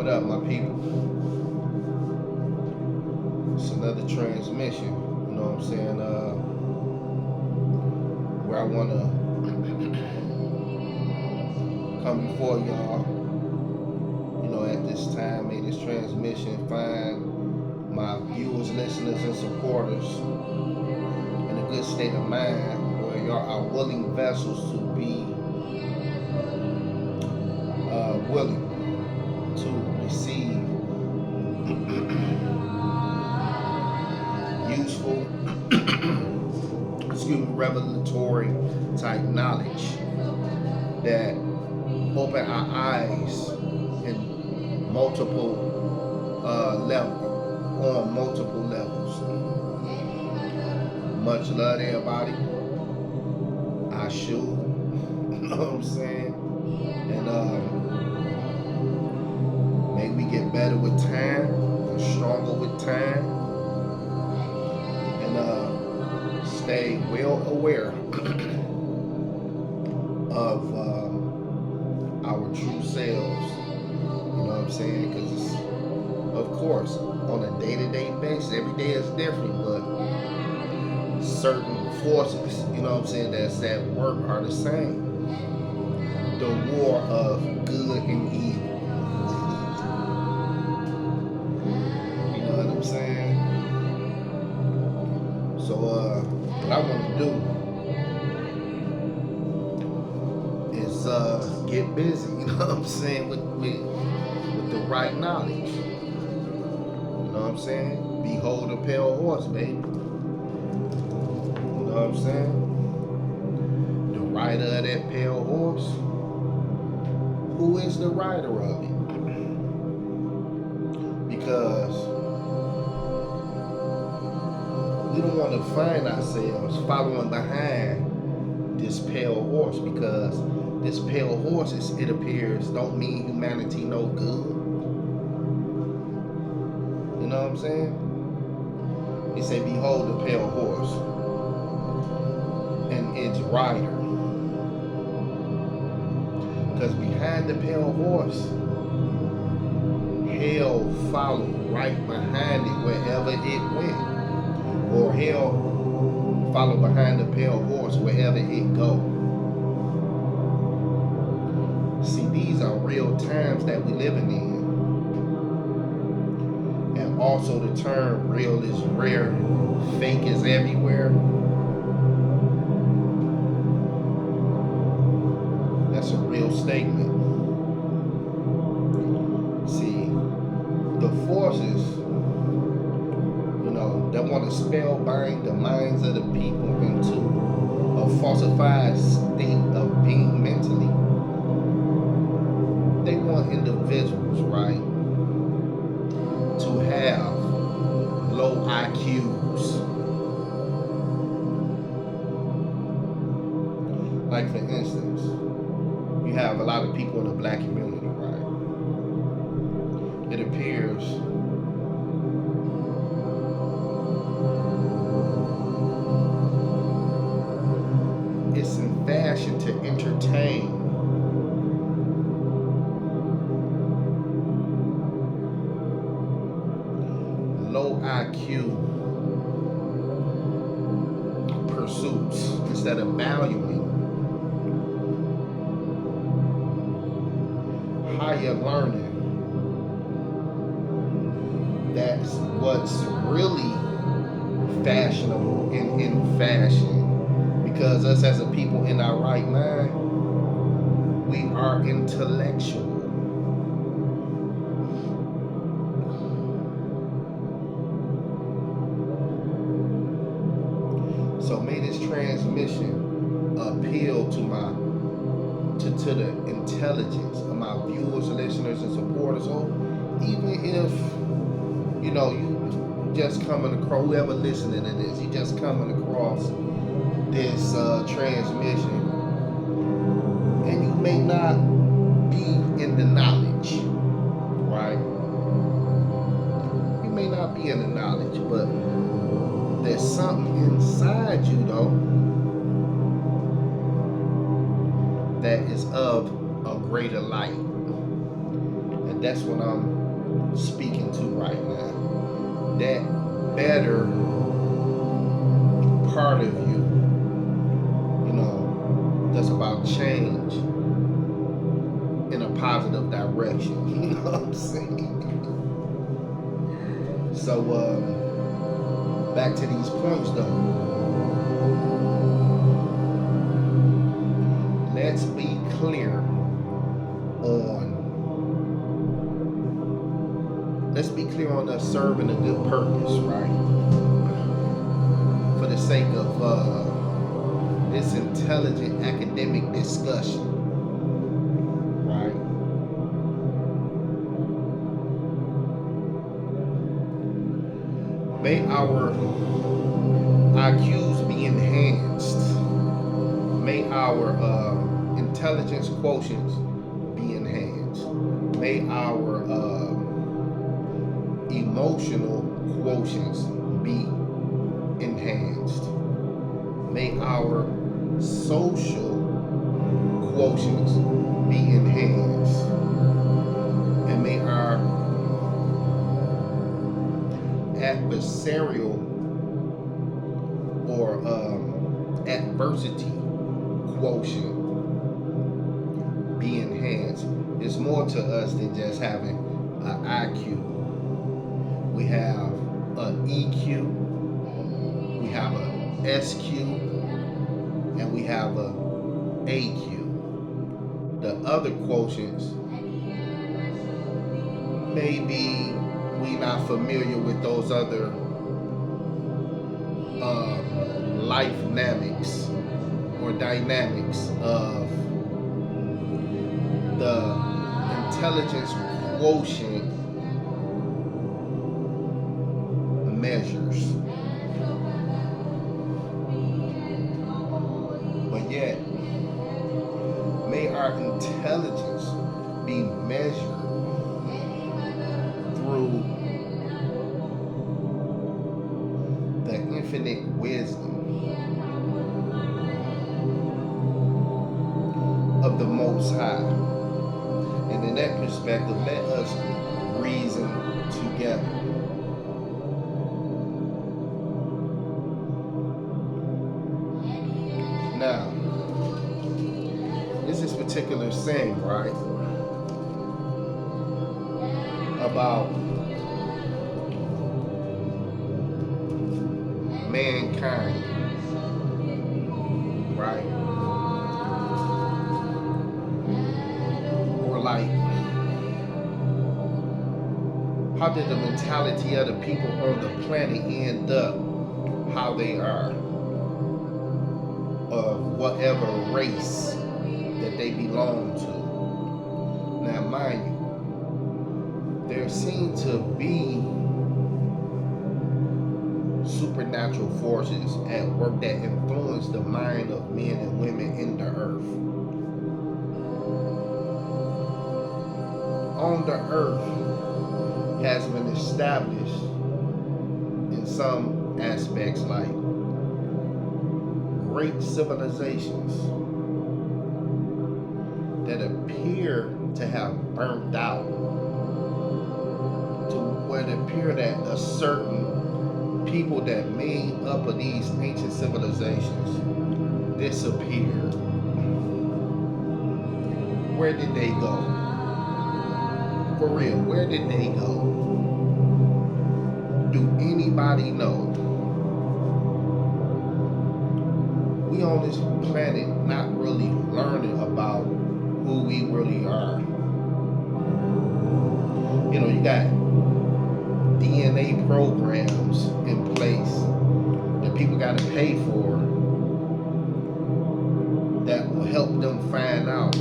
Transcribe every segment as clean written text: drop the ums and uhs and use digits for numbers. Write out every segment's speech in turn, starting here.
up, my people? It's another transmission, you know what I'm saying? Where I want to come before y'all, you know, at this time. May this transmission find my viewers, listeners, and supporters in a good state of mind where y'all are willing vessels to be willing to receive useful, revelatory type knowledge that open our eyes in multiple levels, on multiple levels. Much love to everybody. I should, you know what I'm saying? And may we get better with time, and stronger with time, and stay well aware of our true selves. You know what I'm saying? Because, of course, on a day-to-day basis, every day is different, but certain forces, you know what I'm saying, that's at work are the same. The war of good and evil. You know what I'm saying? So, what I want to do is get busy, you know what I'm saying, with the right knowledge. You know what I'm saying? Behold a pale horse, baby. You know what I'm saying? The rider of that pale horse. Who is the rider of it? Because we don't want to find ourselves following behind this pale horse, because this pale horse, it appears, don't mean humanity no good. You know what I'm saying? He said, behold the pale horse and its rider. Because behind the pale horse, hell followed right behind it wherever it went. Or hell followed behind the pale horse wherever it go. See, these are real times that we living in. And also the term real is rare, fake is everywhere. That's a real statement. See, the forces, you know, that want to spellbind the minds of the people into a falsified state of being mentally. They want individuals, right, to have low IQs. Like, for instance, you have a lot of people in the black community, right? It appears it's in fashion to entertain low IQ pursuits instead of valuing higher learning. That's what's really fashionable and in fashion. Because us as a people in our right mind, we are intellectual. So may this transmission appeal to to the intelligence of my viewers, listeners, and supporters. Or even if, you know, you just coming across, whoever listening to this, you just coming across this transmission, and you may not be in the knowledge, right? You may not be in the knowledge, but there's something inside you, though, that is of a greater light. And that's what I'm speaking to right now. That better part of you, that's about change in a positive direction. You know what I'm saying? So, back to these points though. Let's be clear on us serving a good purpose, right? For the sake of this intelligent academic discussion, right? May our IQs be enhanced. May our intelligence quotients be enhanced. May our emotional quotients be enhanced. May our social quotients be enhanced. And may our adversarial or adversity quotient be enhanced. It's more to us than just having an IQ. We have an EQ, we have a SQ, and we have a AQ. The other quotients, maybe we not familiar with those other life dynamics or dynamics of the intelligence quotient measures. But yet, may our intelligence be measured through the infinite wisdom of the Most High. And in that perspective, let us reason together. Now, this is particular saying, right, about mankind, right? Or like, how did the mentality of the people on the planet end up how they are? Of whatever race that they belong to. Now, mind you, there seem to be supernatural forces at work that influence the mind of men and women in the earth. On the earth has been established in some aspects like great civilizations that appear to have burnt out, to where it appear that a certain people that made up of these ancient civilizations disappeared. Where did they go? For real, where did they go? Do anybody know? We on this planet not really learning about who we really are. You got DNA programs in place that people got to pay for that will help them find out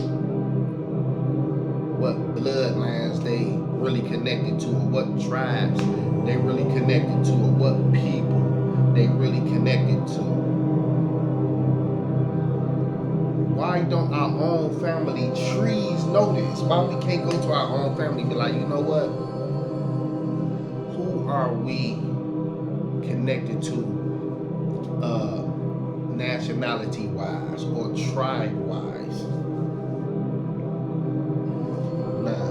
what bloodlines they really connected to, or what tribes they really connected to, or what people they really connected to. Why don't our own family trees know this? Why we can't go to our own family and be like, you know what? Who are we connected to nationality-wise or tribe-wise? Now,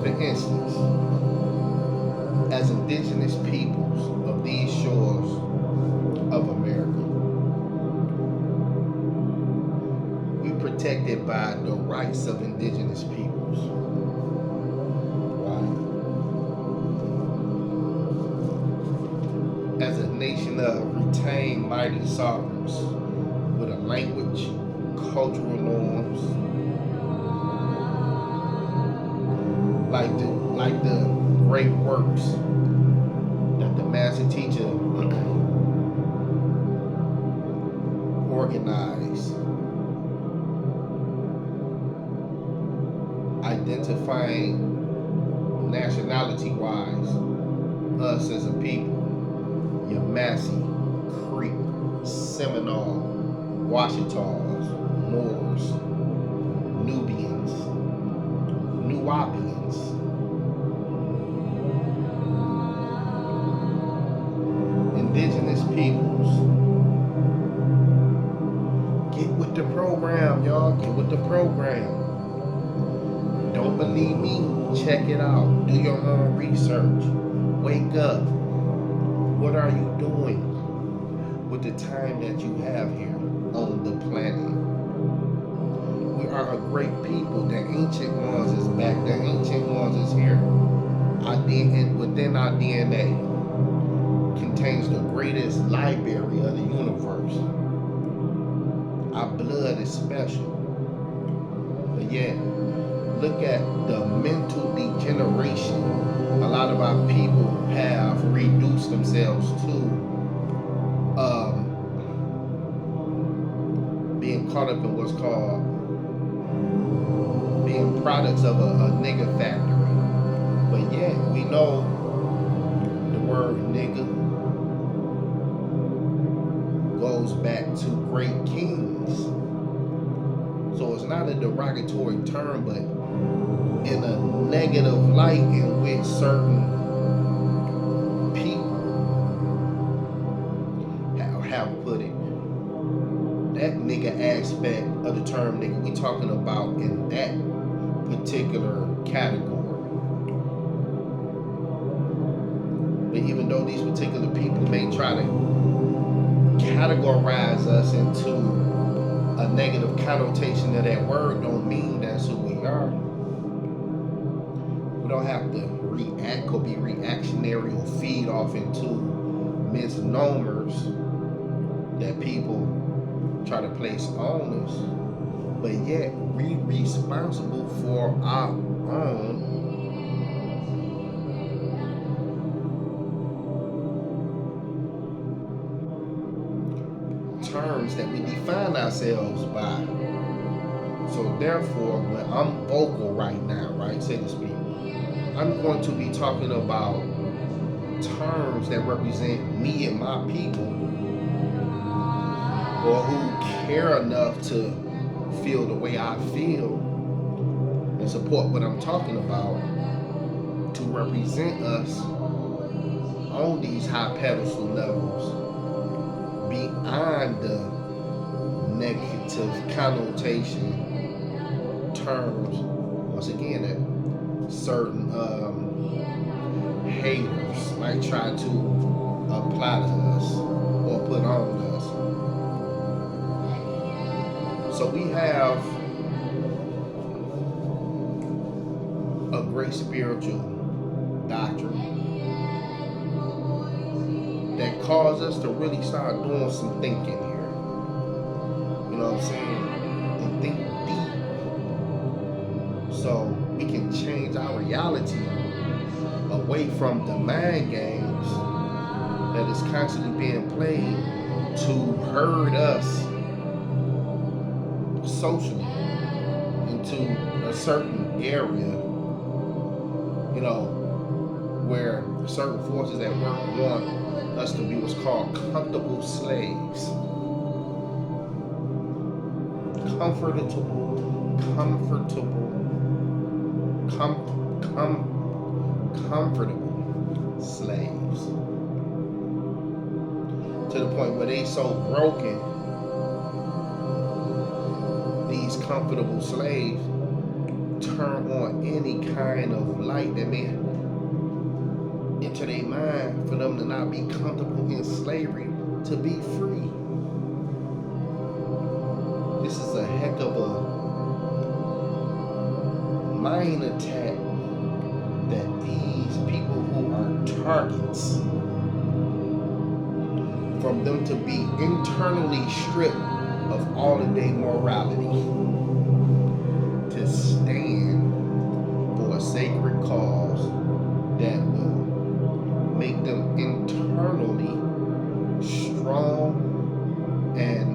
for instance, indigenous peoples of these shores of America. We protected by the rights of indigenous peoples. Right? As a nation of retained mighty sovereigns with a language, cultural norms, like the great works that the master teacher organized, identifying nationality-wise us as a people: Yamasee, Creek, Seminole, Washitans, Moors, Nubians, Nuwapians, indigenous peoples. Get with the program, y'all. Get with the program. Don't believe me? Check it out. Do your own research. Wake up. What are you doing with the time that you have here on the planet? We are a great people. The ancient ones is back. The ancient ones is here. Within our DNA contains the greatest library of the universe. Our blood is special. But yet, look at the mental degeneration a lot of our people have reduced themselves to, being caught up in what's called being products of a nigger factory. But yet, we know the word nigger goes back to great kings. So it's not a derogatory term, but in a negative light in which certain people have put it. That nigga aspect of the term nigga, we talking about in that particular category. But even though these particular people may try to categorize us into a negative connotation of that word, don't mean that's who we are. We don't have to react or be reactionary or feed off into misnomers that people try to place on us. But yet, we responsible for our own terms that we define ourselves by. So therefore, when I'm vocal right now, right, so to speak, I'm going to be talking about terms that represent me and my people, or who care enough to feel the way I feel and support what I'm talking about, to represent us on these high pedestal levels beyond the negative connotation terms, once again, that certain haters might try to apply to us or put on us. So we have a great spiritual doctrine that caused us to really start doing some thinking here. You know what I'm saying? And think deep. So we can change our reality away from the mind games that is constantly being played to herd us socially into a certain area, you know, where certain forces at work want us to be what's called comfortable slaves. Comfortable slaves. To the point where they so broken, these comfortable slaves turn on any kind of light that may to their mind for them to not be comfortable in slavery, to be free. This is a heck of a mind attack that these people who are targets, from them to be internally stripped of all of their morality, to stand for a sacred cause that will make them internally strong and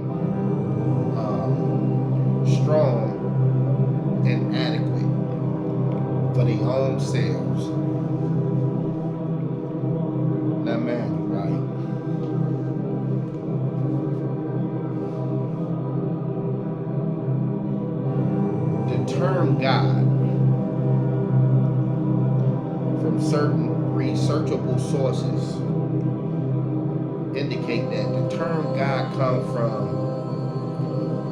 adequate for their own selves. Now, man, right? The term God, from certain researchable sources, indicate that the term God comes from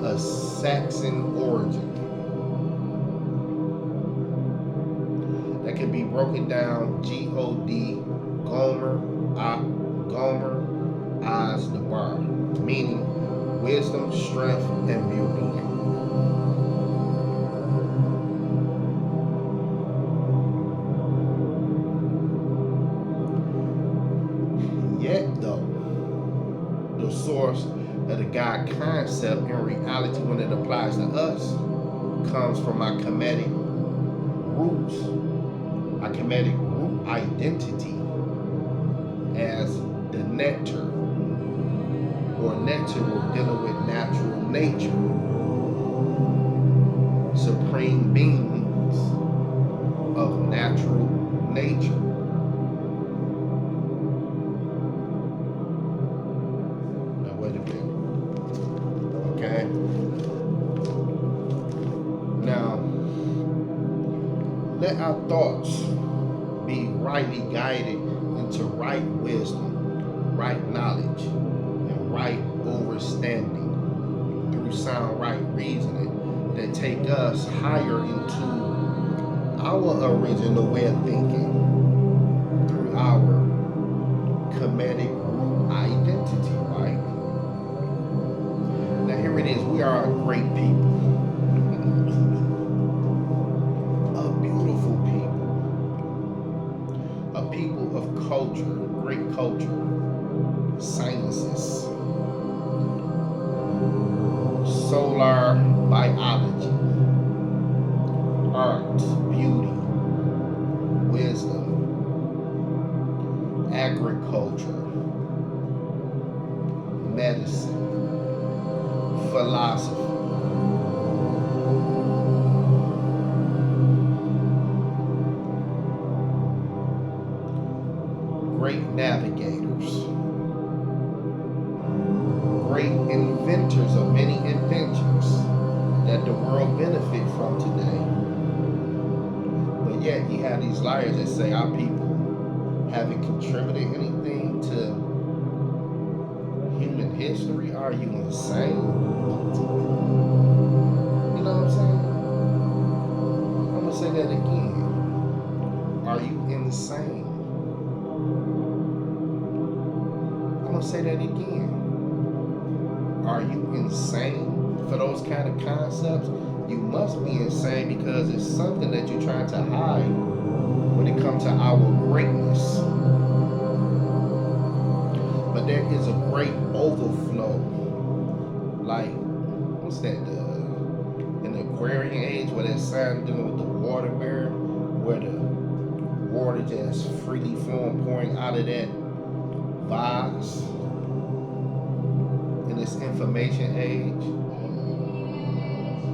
a Saxon origin that can be broken down God, Gomer, Oz, the bar, meaning wisdom, strength, and beauty. Yet, though, the source of the God concept in reality, when it applies to us, comes from our Kemetic roots, our Kemetic root identity as the nectar, or nectar, we're dealing with natural nature, supreme beings of natural nature. Now wait a minute. Okay? Now, let our thoughts be rightly guided into right wisdom, right knowledge, and right overstanding through sound right reasoning that take us higher into our original way of thinking through our Kemetic root identity, right? Now here it is, we are a great people. A beautiful people. A people of culture, great culture, sciences, solar biology, art, beauty, wisdom, agriculture, medicine, philosophy. Great navigators, great inventors of many inventions that the world benefit from today. But yet you have these liars that say our people haven't contributed anything to human history. Are you insane? You know what I'm saying? I'm gonna say that again. Are you insane? I'm gonna say that again. Are you insane for those kind of concepts? You must be insane because it's something that you're trying to hide when it comes to our greatness. But there is a great overflow. Like, what's that? In the Aquarian age, where that sign dealing with the water bear, where the water just freely flowing, pouring out of that vase. In this information age,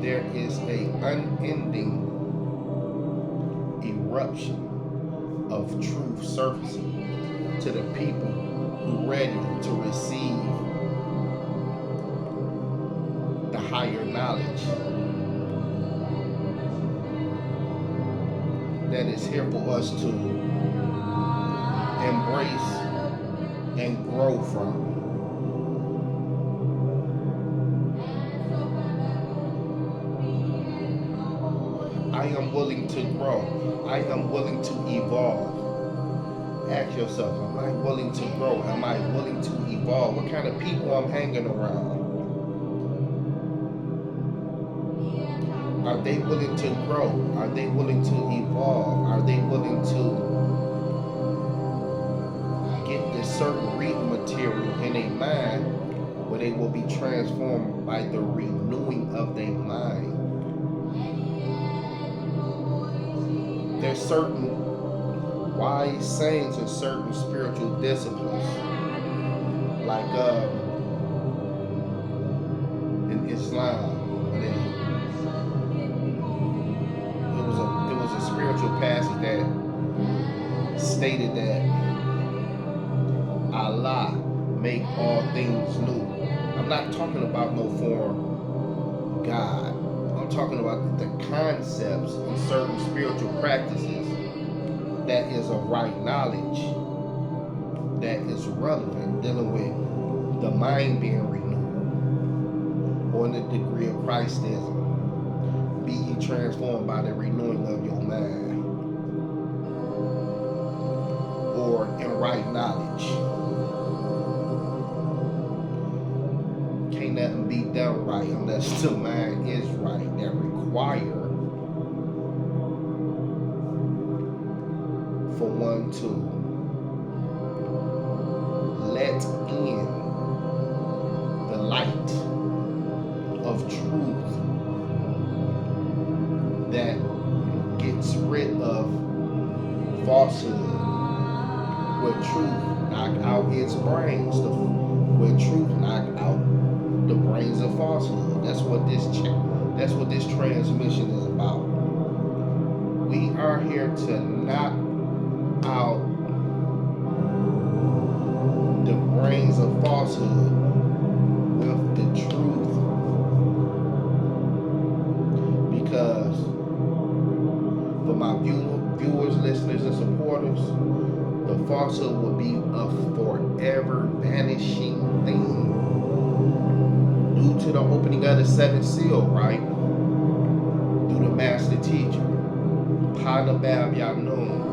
there is a unending eruption of truth surfacing to the people who are ready to receive the higher knowledge that is here for us to embrace and grow from. I am willing to grow. I am willing to evolve. Ask yourself, am I willing to grow? Am I willing to evolve? What kind of people I'm hanging around? Are they willing to grow? Are they willing to evolve? Are they willing to get this certain reading material in a mind where they will be transformed by the renewing of their mind? There's certain wise sayings and certain spiritual disciplines, like in Islam, it was a spiritual passage that stated that Allah make all things new. I'm not talking about no form God. I'm talking about the concepts and certain spiritual practices that is of right knowledge, that is relevant, dealing with the mind being renewed, or in the degree of Christism. Be ye transformed by the renewing of your mind, or in right knowledge. Can't nothing be done right unless the mind is right. That require for one to let in the light of truth that gets rid of falsehood, where truth knock out its brains, where truth knock out the brains of falsehood. That's what this transmission is about. We are here to knock out the brains of falsehood with the truth, because for my viewers, listeners, and supporters, the falsehood will be a forever vanishing thing due to the opening of the seventh seal, right? Through the master teacher, Panabab Yanun.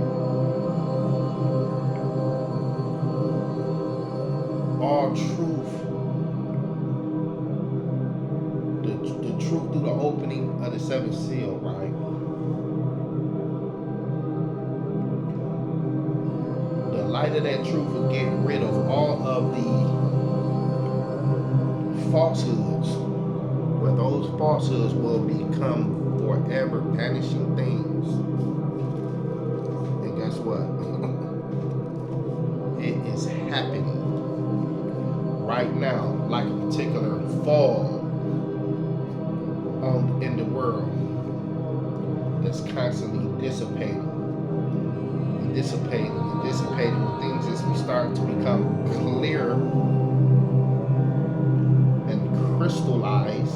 All truth, the truth through the opening of the seventh seal, right? The light of that truth will get rid of all of the falsehoods, where those falsehoods will become forever vanishing things. And guess what? It is happening right now, like a particular fall in the world that's constantly dissipating when things as we start to become clear and crystallize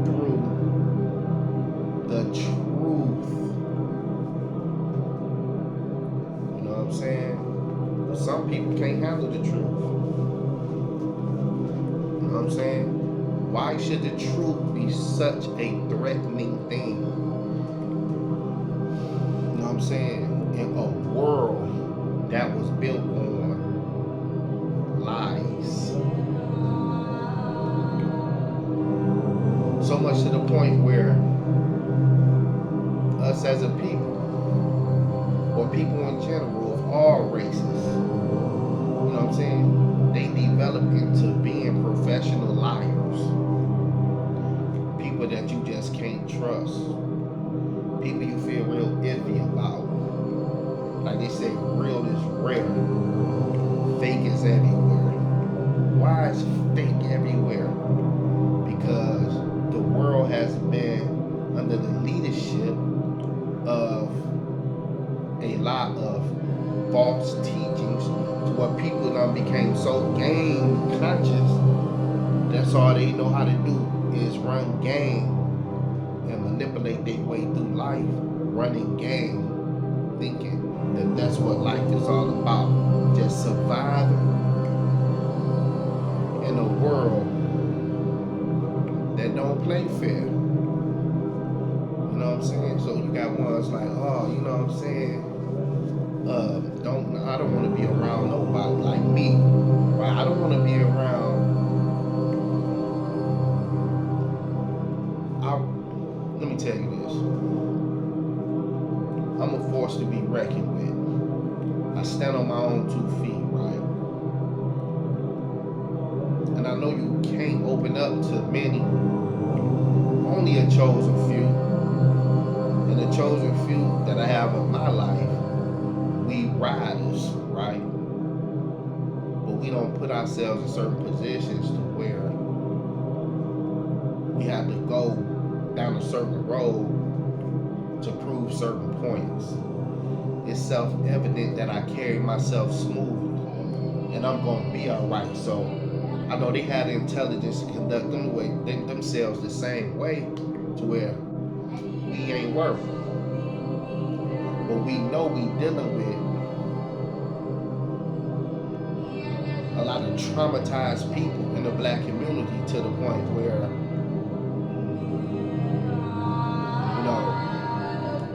through the truth. You know what I'm saying? But some people can't handle the truth. You know what I'm saying? Why should the truth be such a threatening thing? You know what I'm saying? In a world that was built on lies. So much to the point where us as a people, or people in general of all races, you know what I'm saying? They develop into being professional liars. People that you just can't trust. People you feel real iffy about. Like they say, real is rare. Fake is everywhere. Why is fake everywhere? Because the world has been under the leadership of a lot of false teachings, to what people done became so game conscious. That's all they know how to do is run game and manipulate their way through life, running game, thinking that that's what life is all about, just surviving in a world that don't play fair. You know what I'm saying? So you got ones like, oh, you know what I'm saying? I don't want to be around nobody like me. Right? I don't want to be around. I, let me tell you this. I'm a force to be reckoned with. I stand on my own 2 feet, right? And I know you can't open up to many. Only a chosen few. And the chosen few that I have in my life, we riders, right? But we don't put ourselves in certain positions to where we have to go down a certain road to prove certain points. It's self-evident that I carry myself smoothly, and I'm gonna be alright. So I know they had the intelligence to conduct themselves the same way, to where we ain't worried. But we know we dealing with a lot of traumatized people in the black community, to the point where,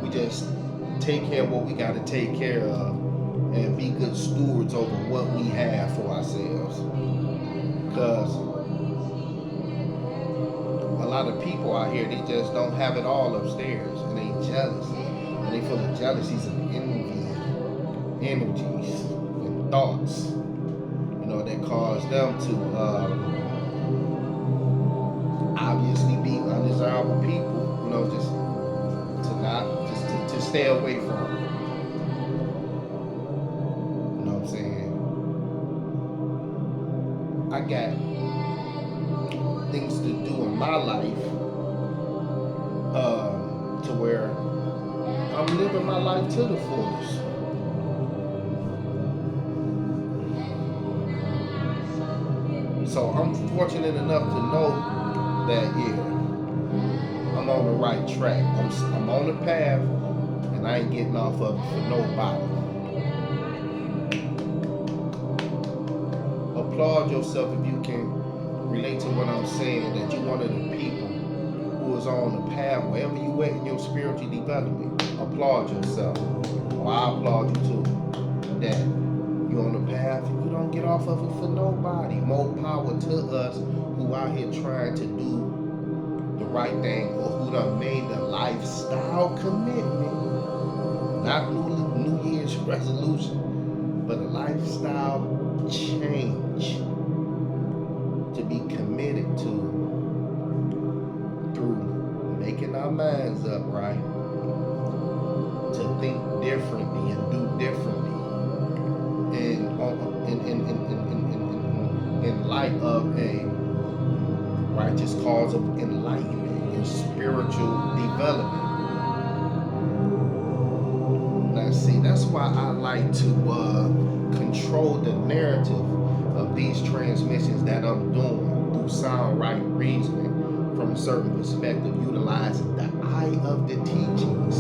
we just take care of what we got to take care of and be good stewards over what we have for ourselves. Because a lot of people out here, they just don't have it all upstairs, and they jealous, and they feel the jealousies and envy energies and thoughts, that cause them to obviously be undesirable people, just to not, just to stay away from. You know what I'm saying? I got things to do in my life, to where I'm living my life to the fullest. So I'm fortunate enough to know that, I'm on the right track. I'm on the path, and I ain't getting off of it for nobody. Applaud yourself if you can relate to what I'm saying, that you're one of the people who is on the path, wherever you at in your spiritual development. Applaud yourself. Or I applaud you too. That you're on the path and you don't get off of it for nobody. More power to us who out here trying to do the right thing, or who done made the lifestyle commitment, not New Year's resolution, but a lifestyle change to be committed to through making our minds up, right? To think differently and do differently in light of a righteous cause of enlightenment and spiritual development. Now, see, that's why I like to control the narrative of these transmissions that I'm doing through sound right reasoning from a certain perspective, utilizing the eye of the teachings.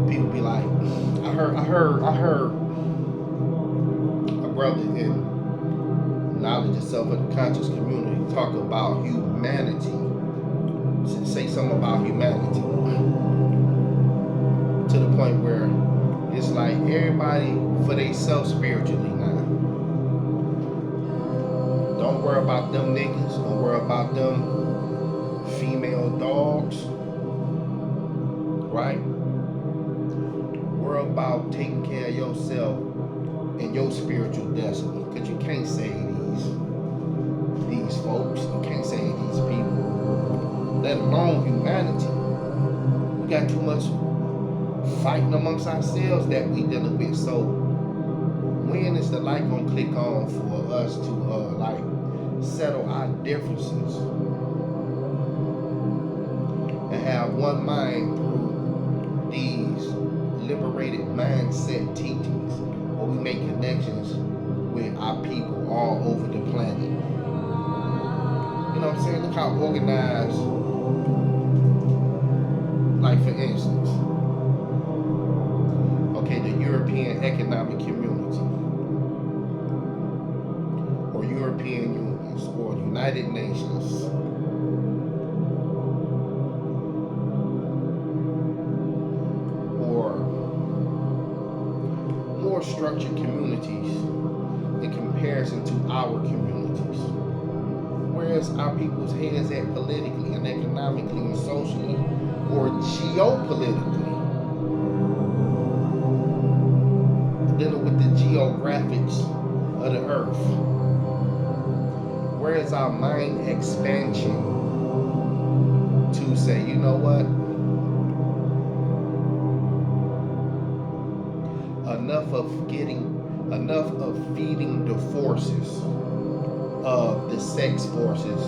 People be like, I heard a brother in knowledge of self and the conscious community talk about humanity. Say something about humanity, to the point where it's like everybody for themselves spiritually now. Don't worry about them niggas. Don't worry about them female dogs. Right? Worry about taking care of yourself and your spiritual destiny. Because you can't save these folks. You can't save these people. Let alone humanity. We got too much fighting amongst ourselves that we dealing with. So when is the light gonna click on for us to settle our differences and have one mind through these liberated mindset teachings, where we make connections with our people all over the planet? You know what I'm saying? Look how organized, like for instance, okay, the European Economic Community, or European Unions, or United Nations. structured communities in comparison to our communities. Where's our people's heads at politically and economically and socially or geopolitically? Dealing with the geographics of the earth. Where is our mind expansion to say, you know what? Enough of feeding the forces of the sex forces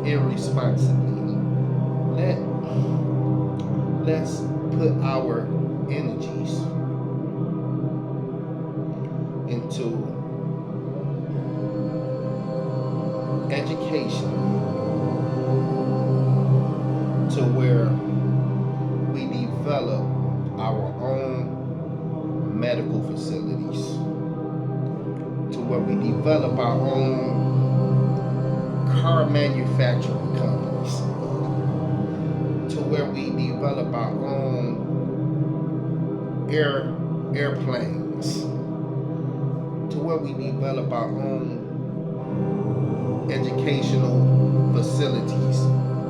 irresponsibly. Let's put our energies into education to where we develop our own medical facilities, to where we develop our own car manufacturing companies, to where we develop our own airplanes, to where we develop our own educational facilities,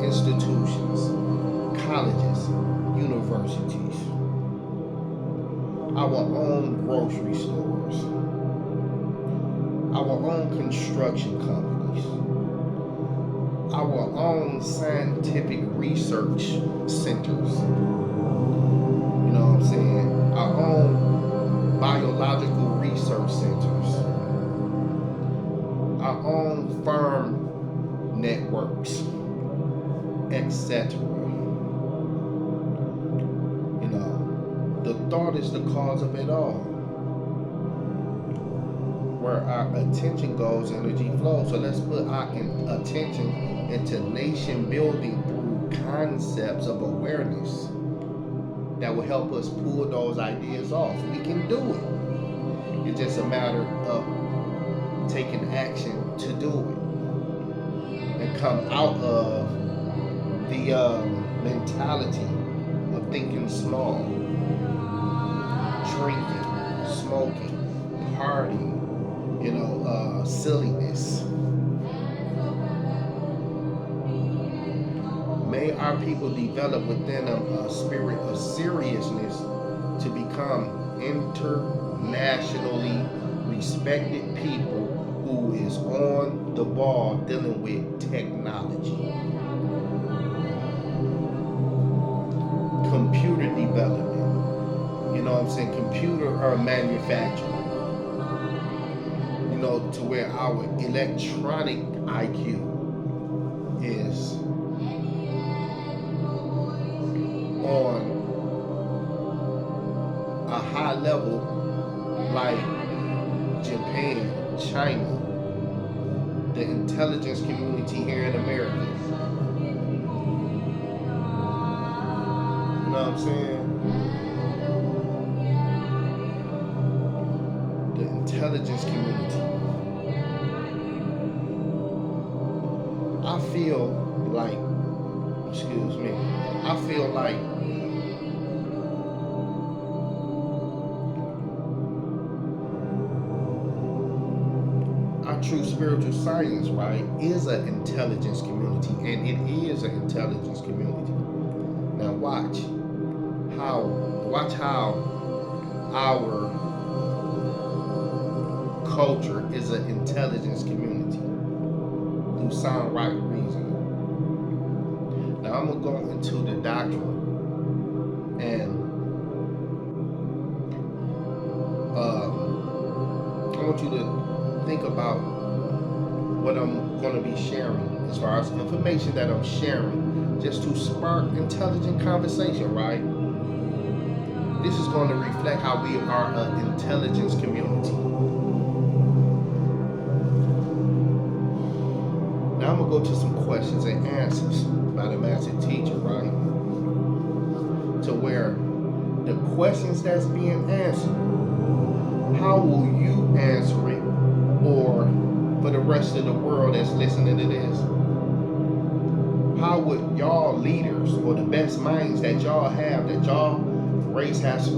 institutions, colleges, universities, our own grocery stores, our own construction companies, our own scientific research centers, you know what I'm saying? Our own biological research centers, our own farm networks, etc. You know, the thought is the cause of it all. Where our attention goes, energy flows. So let's put our attention into nation building through concepts of awareness that will help us pull those ideas off. We can do it. It's just a matter of taking action to do it and come out of the mentality of thinking small, drinking, smoking, partying, silliness. May our people develop within them a spirit of seriousness to become internationally respected people who is on the ball dealing with technology. Computer development. You know what I'm saying? Computer or manufacturing. You know, to where our electronic IQ is on a high level like Japan, China, the intelligence community here in America. You know what I'm saying? The intelligence community. I feel like our true spiritual science, right, is an intelligence community, and it is an intelligence community. Now watch how our culture is an intelligence community through sound right reasoning. Now I'm gonna go into the doctrine, and I want you to think about what I'm going to be sharing as far as information that I'm sharing, just to spark intelligent conversation, right? This is going to reflect how we are an intelligence community. Now I'm going to go to some questions and answers by the master teacher, right? To where the questions that's being answered, how will you answer it? Or for the rest of the world that's listening to this, how would y'all leaders or the best minds that y'all have, that y'all race has to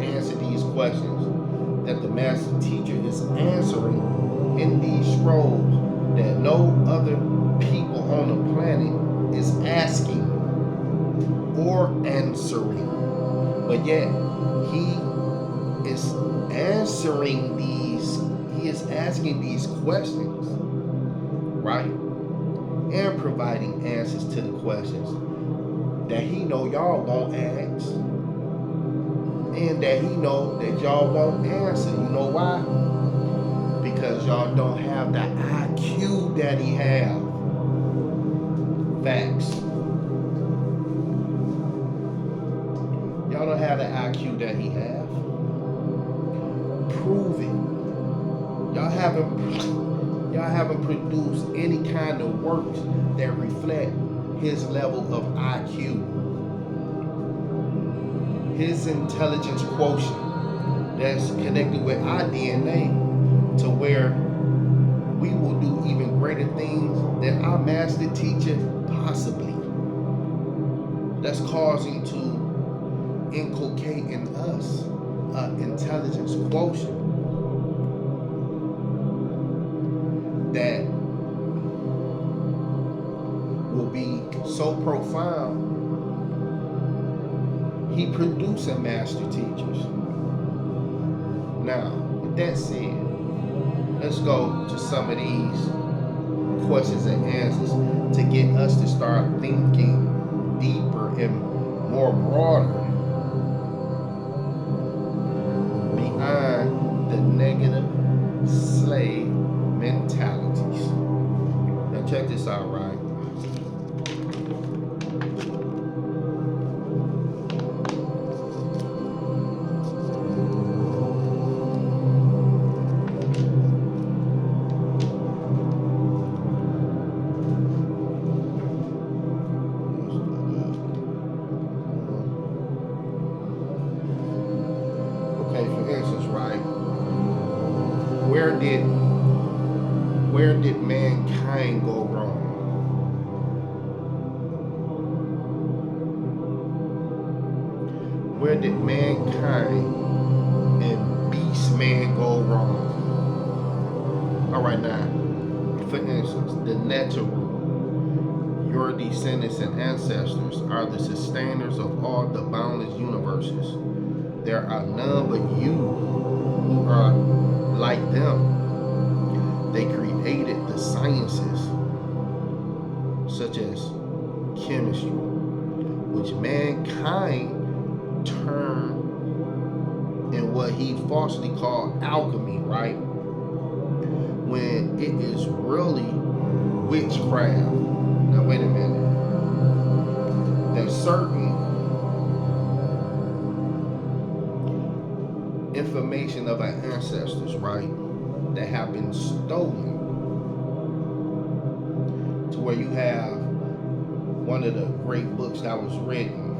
answer these questions that the master teacher is answering in these scrolls that no other people on the planet is asking or answering. But yet, he is asking these questions, right? And providing answers to the questions that he know y'all won't ask. And that he know that y'all won't answer. You know why? Because y'all don't have the IQ that he have. Facts. Y'all don't have the IQ that he have. Prove it. Y'all haven't produced any kind of works that reflect his level of IQ. His intelligence quotient that's connected with our DNA to where we will do even greater things than our master teacher possibly. That's causing to inculcate in us an intelligence quotient that will be so profound. He producing master teachers. Now, with that said, let's go to some of these questions and answers to get us to start thinking deeper and more broader beyond the negative slave mentalities. Now check this out, right? Where did mankind go wrong? Where did mankind and beast man go wrong? All right, now, for instance, the Neteru, your descendants and ancestors are the sustainers of all the boundless universes. There are none but you who are like them. They created the sciences such as chemistry, which mankind turned in what he falsely called alchemy, right? When it is really witchcraft. Now wait a minute. There's certain information of our ancestors, right, that have been stolen, to where you have one of the great books that was written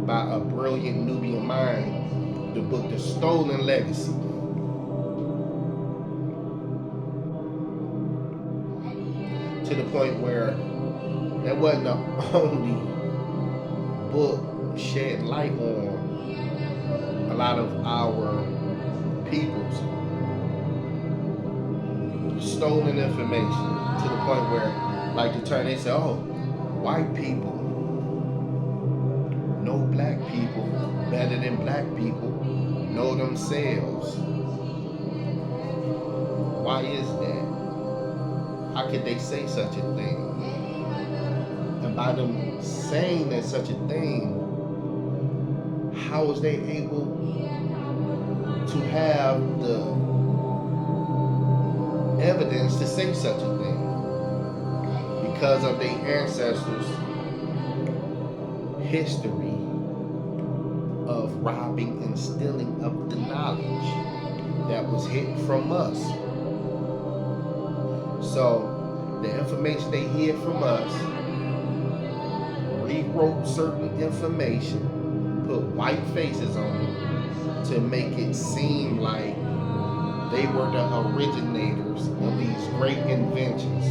by a brilliant Nubian mind, the book The Stolen Legacy. To the point where that wasn't the only book shed light on a lot of our people's stolen information, to the point where, like, the turn, they say, oh, white people know black people better than black people know themselves. Why is that? How could they say such a thing? And by them saying that such a thing, how was they able to have the evidence to say such a thing? Because of their ancestors' history of robbing and stealing of the knowledge that was hidden from us. So the information they hid from us, rewrote certain information, put white faces on it to make it seem like they were the originators of these great inventions,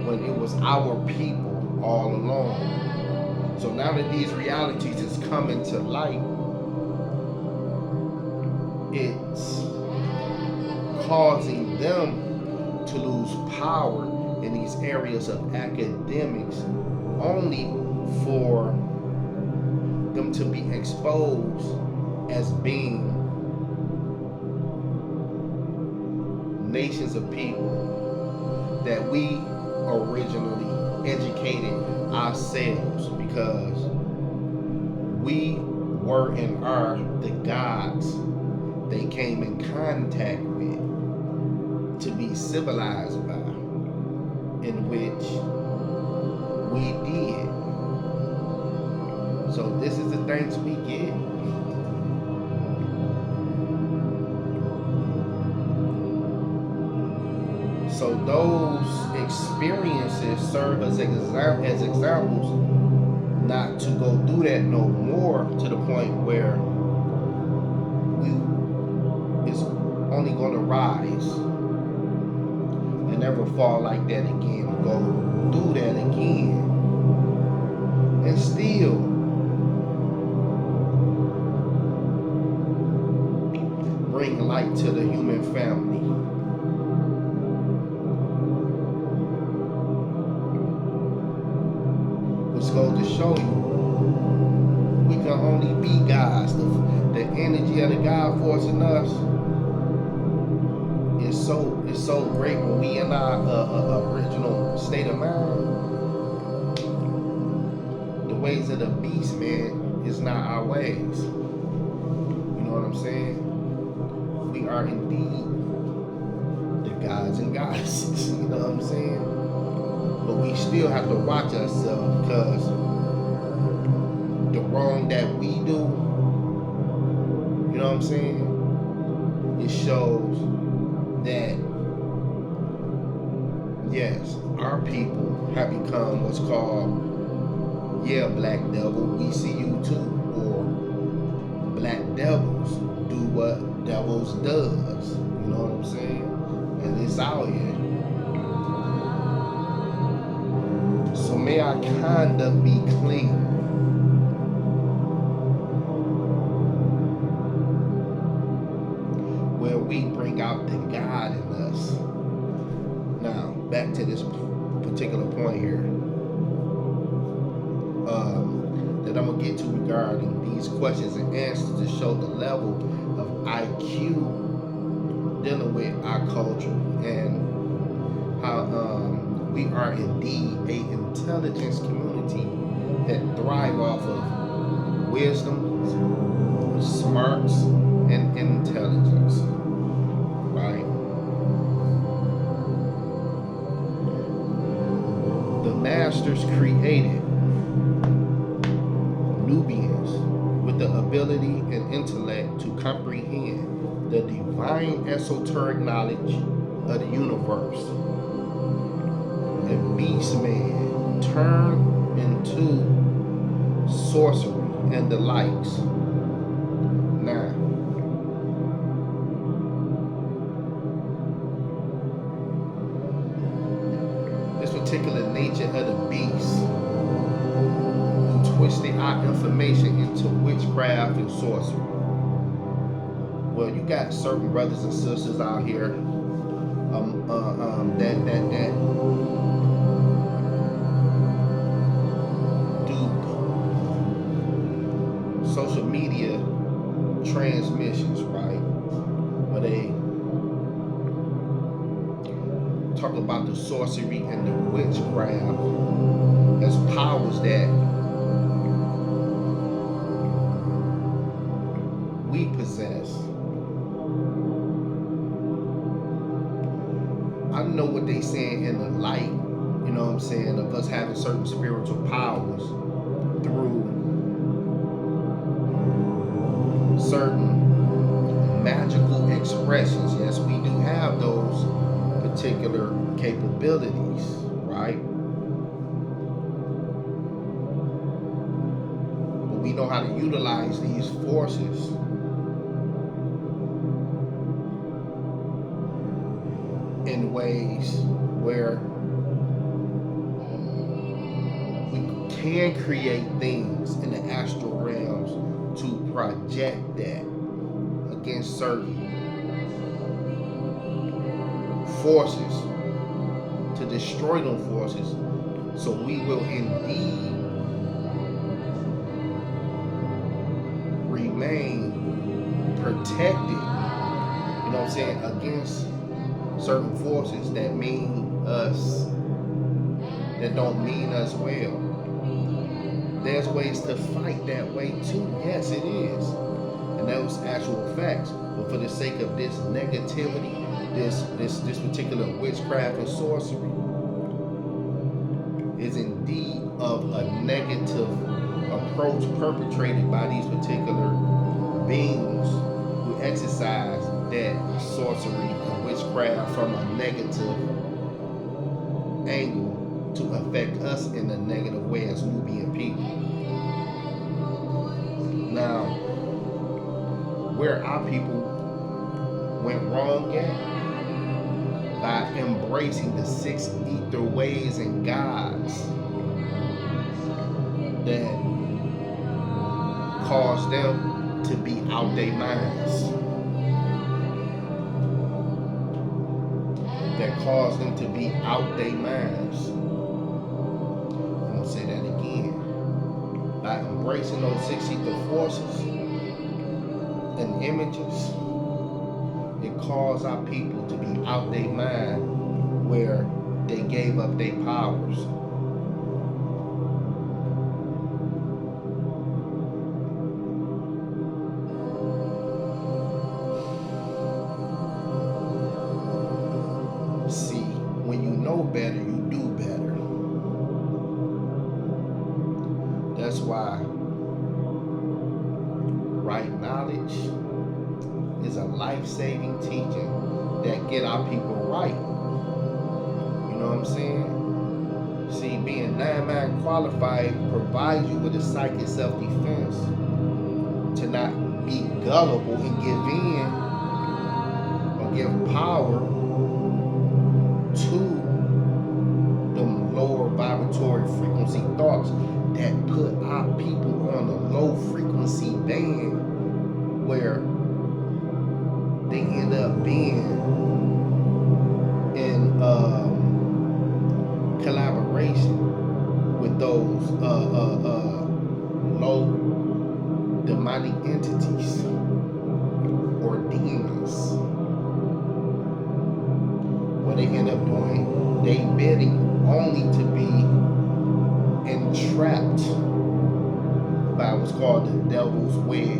when it was our people all along. So now that these realities is coming to light, it's causing them to lose power in these areas of academics, only for them to be exposed as being nations of people that we originally educated ourselves, because we were and are the gods they came in contact with to be civilized by, in which we did. So this is the things we get. So those experiences serve as examples not to go through that no more, to the point where we is only going to rise and never fall like that again, go through that again, and still bring light to the human family. Which goes to show you, we can only be gods. The energy of the God force in us is so great when we in our original state of mind. The ways of the beast, man, is not our ways. You know what I'm saying? We are indeed the gods and goddesses. You know what I'm saying? But we still have to watch ourselves, because the wrong that we do, you know what I'm saying, it shows that, yes, our people have become what's called, black devil, we see you too, or black devils do what devils does, you know what I'm saying, and it's out here. So may our conduct be clean. Where we bring out the God in us. Now, back to this particular point here that I'm going to get to regarding these questions and answers, to show the level of IQ dealing with our culture, and how we are indeed a intelligence community that thrive off of wisdom, smarts, and intelligence, right? The masters created Nubians with the ability and intellect to comprehend the divine esoteric knowledge of the universe. And beastmen turn into sorcery and the likes. Now, this particular nature of the beast, who twisted our information into witchcraft and sorcery. Well, you got certain brothers and sisters out here that social media transmissions, right? Where they talk about the sorcery and the witchcraft as powers that we possess. I know what they saying in the light, you know what I'm saying, of us having certain spiritual powers through certain magical expressions. Yes, we do have those particular capabilities, right? But we know how to utilize these forces in ways where we can create things in the astral realms to project that against certain forces, to destroy them forces, so we will indeed remain protected, you know what I'm saying, against certain forces that mean us, that don't mean us well. There's ways to fight that way too. Yes, it is. And those actual facts. But for the sake of this negativity, this particular witchcraft and sorcery is indeed of a negative approach perpetrated by these particular beings who exercise that sorcery and witchcraft from a negative angle to affect us in a negative way as Nubian people. Now, where our people went wrong at, by embracing the 6 ether ways and gods that caused them to be out their minds, that caused them to be out their minds. I'm gonna say that again. By embracing those 6 ether forces and images, it caused our people to be out their mind, where they gave up their powers. See, when you know better, you do better. That's why right knowledge is a life-saving teaching that get our people right. You know what I'm saying? See, being 9-mind qualified provides you with a psychic self-defense to not be gullible and give in or give power to them lower vibratory frequency thoughts that put our people on a low frequency band, where they end up being in collaboration with those low demonic entities or demons, where they end up doing they bidding only to be entrapped by what's called the devil's web. You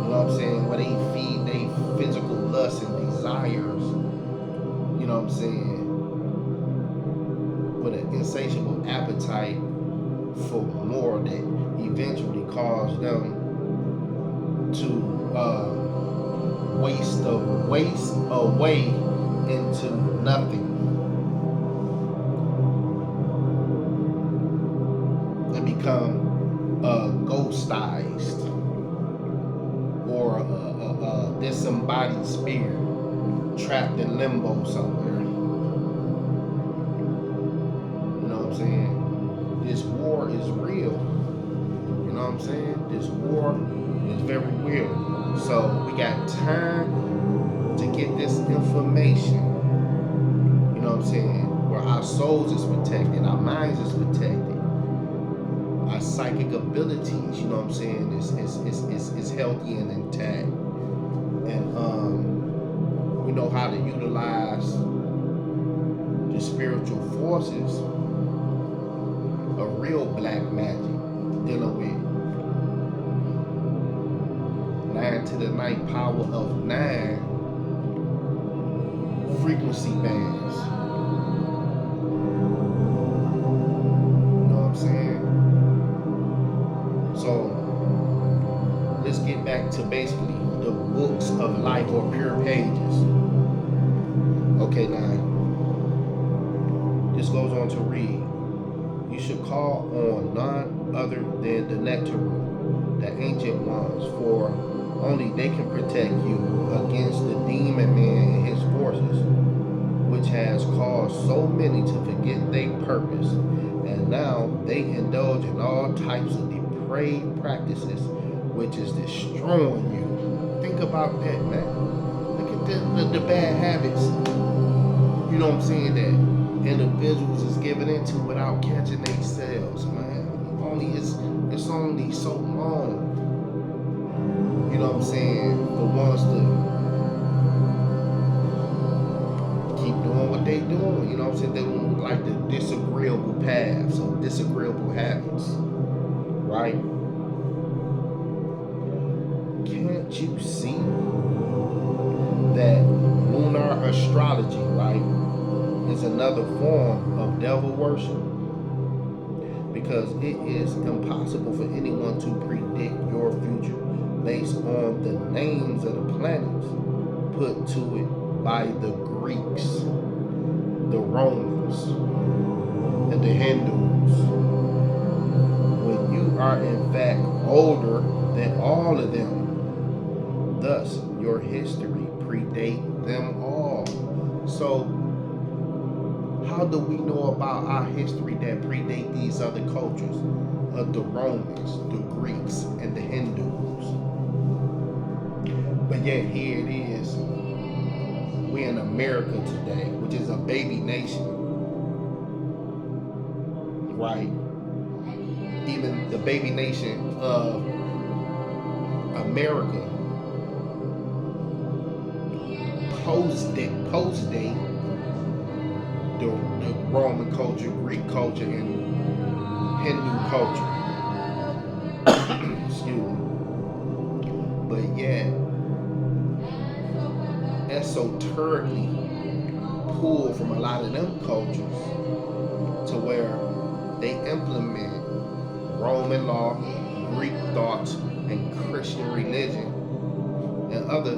know what I'm saying? Where they feed their physical lusts and desires. You know what I'm saying? With an insatiable appetite for more that eventually cause them to waste away into nothing and become ghostized or a disembodied spirit trapped in limbo somewhere. You know what I'm saying? This war is real. You know what I'm saying? This war is very real. So we got time to get this information. You know what I'm saying? Where our souls is protected, our minds is protected, our psychic abilities, you know what I'm saying, is healthy and intact. And we know how to utilize the spiritual forces of real black magic, dealing with 9 to the 9th power of 9 frequency bands. You know what I'm saying? So let's get back to basically the books of life or pure pages. Okay, now this goes on to read. You should call on none other than the Nectaru, the ancient ones, for only they can protect you against the demon man and his forces, which has caused so many to forget their purpose And now they indulge in all types of depraved practices, which is destroying you. Think about that, man. Look at the bad habits, you know what I'm saying, that individuals is giving into without catching themselves, man. It's only so long, you know what I'm saying, for ones to keep doing what they doing, you know what I'm saying? They don't like the disagreeable paths or disagreeable habits, right? Can't you see that lunar astrology, right, is another form of devil worship? Because it is impossible for anyone to predict your future based on the names of the planets put to it by the Greeks, the Romans, and the Hindus, when you are in fact older than all of them. Thus, your history predate them all. So, how do we know about our history that predate these other cultures of the Romans, the Greeks, and the Hindus? But yet here it is. We're in America today, which is a baby nation, right? Even the baby nation of America post-date the Roman culture, Greek culture, and Hindu culture. Excuse me. But yet, esoterically pulled from a lot of them cultures to where they implement Roman law, Greek thoughts, and Christian religion and other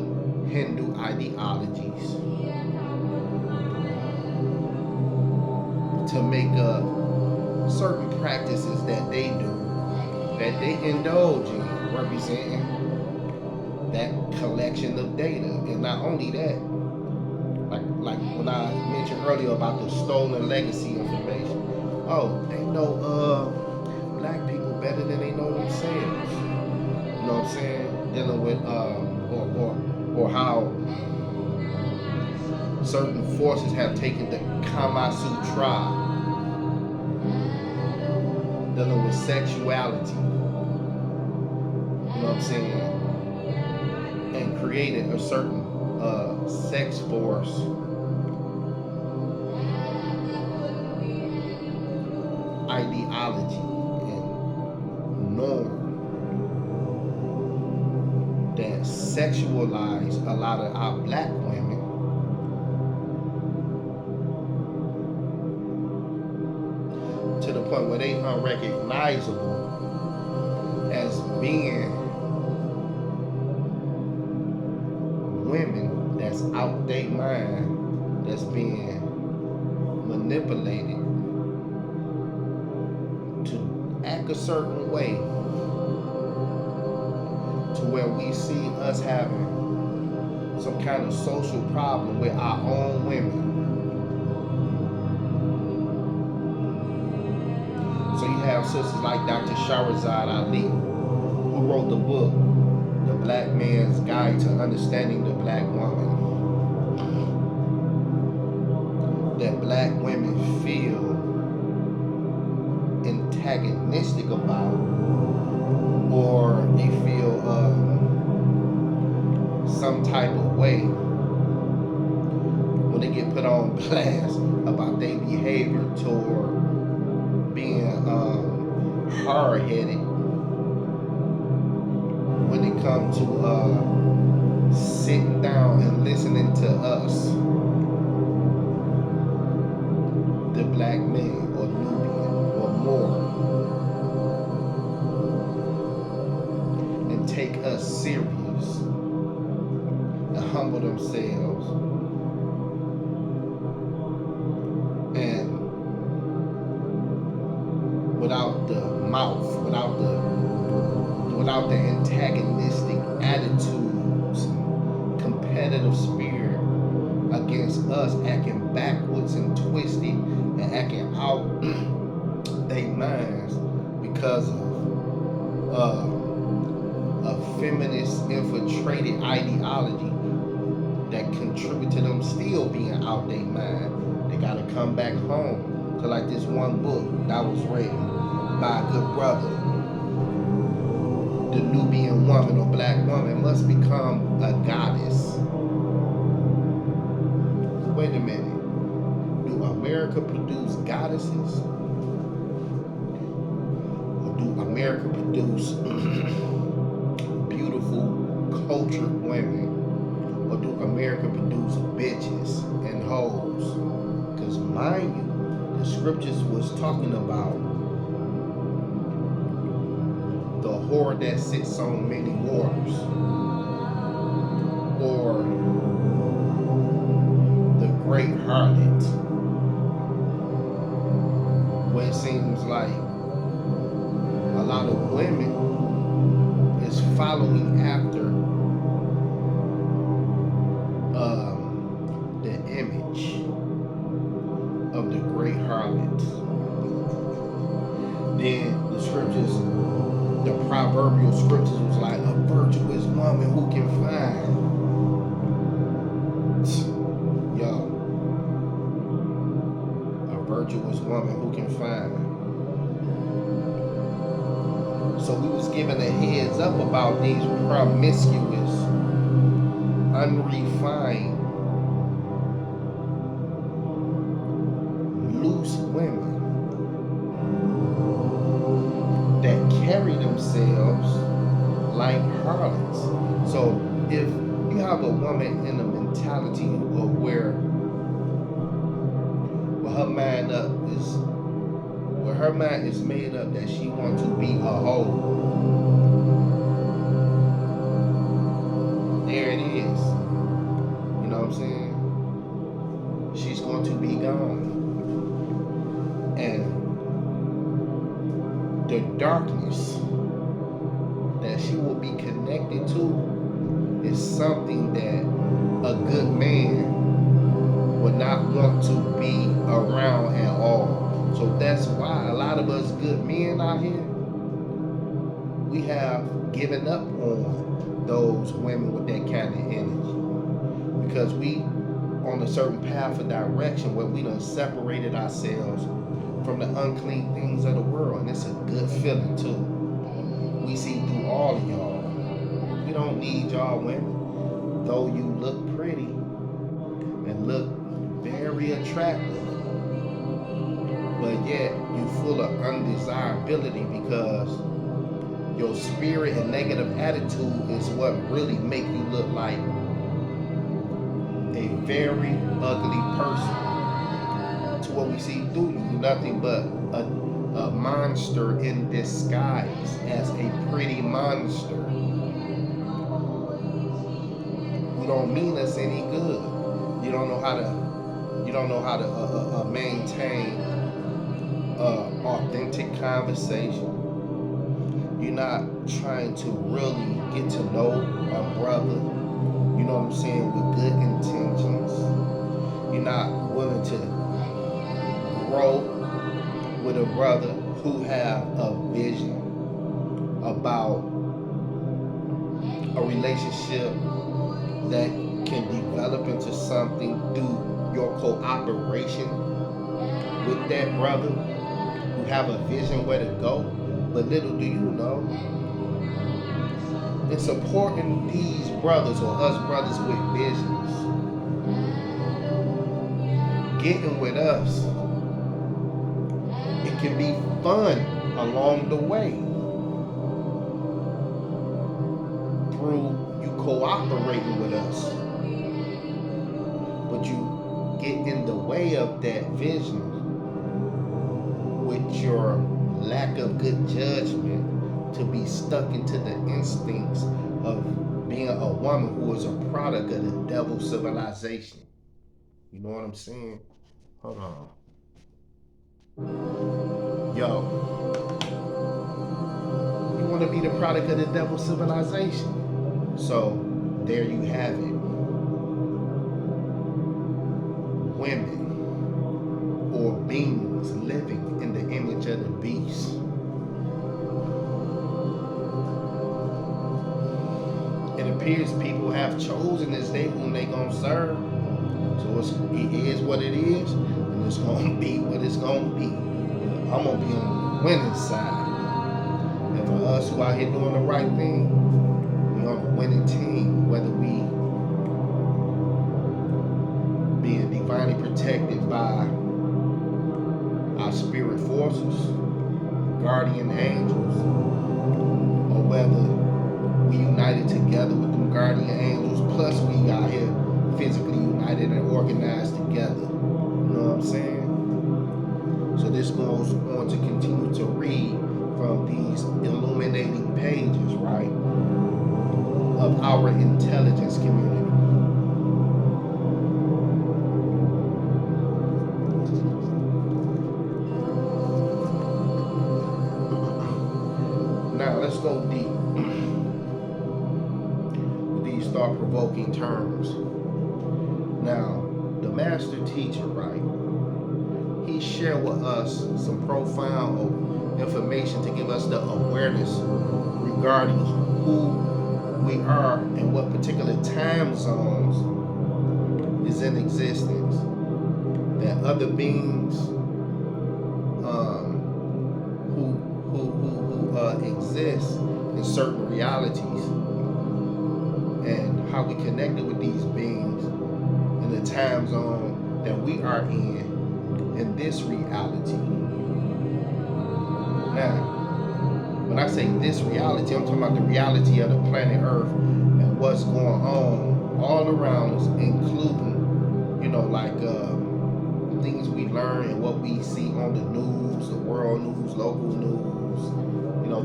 Hindu ideologies to make up certain practices that they do, that they indulge in, representing that collection of data. And not only that, like when I mentioned earlier about the stolen legacy information. Oh, they know black people better than they know themselves. You know what I'm saying? Dealing with or how certain forces have taken the Kama Sutra, dealing with sexuality. You know what I'm saying? And created a certain sex force ideology and norm that sexualize a lot of our black women to the point where they unrecognizable as being women that's out their mind, that's being manipulated to act a certain way, to where we see us having some kind of social problem with our own women. So you have sisters like Dr. Shahrazad Ali, who wrote the book, The Black Man's Guide to Understanding the Black Woman, that black women feel antagonistic about, or they feel some type of way when they get put on blast about their behavior toward being hard-headed when it comes to sitting down and listening to us, the black man or Nubian or Moor, and take us serious and humble themselves and without the mouth, without the antagonistic attitudes, competitive spirit against us, acting backwards and twisted and acting out their minds because of a feminist infiltrated ideology that contribute to them still being out their mind. They gotta come back home to like this one book that was read by a good brother. The Nubian woman or black woman must become a goddess. Wait a minute. Do America produce goddesses? Or do America produce beautiful, cultured women? Or do America produce bitches and hoes? Because mind you, the scriptures was talking about the whore that sits on many waters, or the great harlot, where it seems like a lot of women is following after the image of the great harlot. Then the scriptures, the proverbial scriptures was like, a virtuous woman who can find. Yo, a virtuous woman who can find. So we was given a heads up about these promiscuous, unrefined, loose women that carry themselves like harlots. So if you have a woman in a mentality of where her mind is made up that she wants to be a hoe, there it is. You know what I'm saying? She's going to be gone. And the darkness that she will be connected to is something that a good man would not want to be around at all. So that's why a lot of us good men out here, we have given up on those women with that kind of energy, because we on a certain path of direction where we done separated ourselves from the unclean things of the world, and it's a good feeling too. We see through all of y'all. We don't need y'all women, though you look pretty and look very attractive, but yet you full of undesirability because your spirit and negative attitude is what really make you look like a very ugly person. To what we see through you, nothing but a monster in disguise as a pretty monster. You don't mean us any good. You don't know how to maintain authentic conversation. You're not trying to really get to know a brother, you know what I'm saying, with good intentions. You're not willing to grow with a brother who have a vision about a relationship that can develop into something through your cooperation with that brother who have a vision where to go. But little do you know, in supporting these brothers or us brothers with visions, getting with us, it can be fun along the way through you cooperating with us. But you get in the way of that vision with your lack of good judgment to be stuck into the instincts of being a woman who is a product of the devil's civilization. You know what I'm saying? Hold on. Yo, you want to be the product of the devil's civilization. So there you have it. Women or beings living in the image of the beast His people have chosen this day whom they gonna serve. So it is what it is, and it's gonna be what it's gonna be. I'm gonna be on the winning side. And for us who out here doing the right thing, we on the winning team, whether we being divinely protected by our spirit forces, guardian angels, or whether we united together with them guardian angels, plus we out here physically united and organized together. You know what I'm saying? So this goes on to continue to read from these illuminating pages, right, of our intelligence community. Now let's go deep with these thought-provoking terms. Now, the master teacher, right, he shared with us some profound information to give us the awareness regarding who we are and what particular time zones is in existence. That other beings who exist in certain realities, and how we connected with these beings in the time zone that we are in this reality. Now, when I say this reality, I'm talking about the reality of the planet Earth and what's going on all around us, including, like things we learn and what we see on the news, the world news, local news,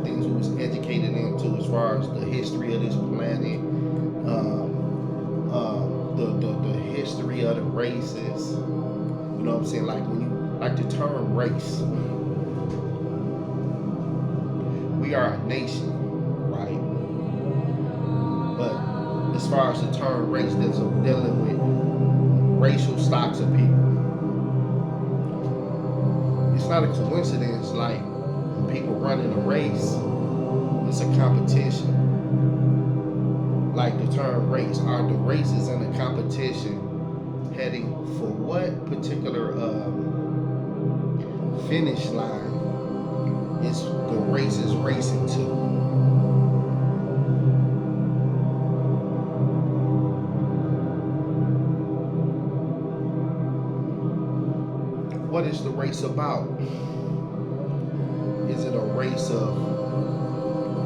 things we was educated into as far as the history of this planet, the history of the races. You know what I'm saying? Like when you like the term race, we are a nation, right? But as far as the term race, that's dealing with racial stocks of people. It's not a coincidence, like when people running a race, it's a competition. Like the term race, are the races in the competition heading for what particular finish line is the race is racing to? What is the race about? Is it a race of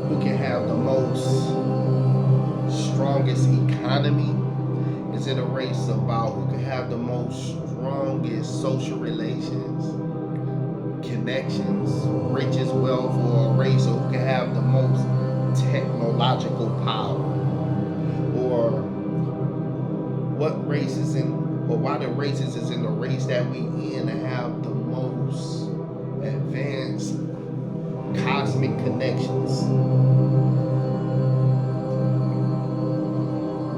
who can have the most strongest economy? Is it a race about who can have the most strongest social relations, connections, riches, wealth, or a race of who can have the most technological power? Or what race is in, or why the races is in the race that we in to have the most advanced cosmic connections?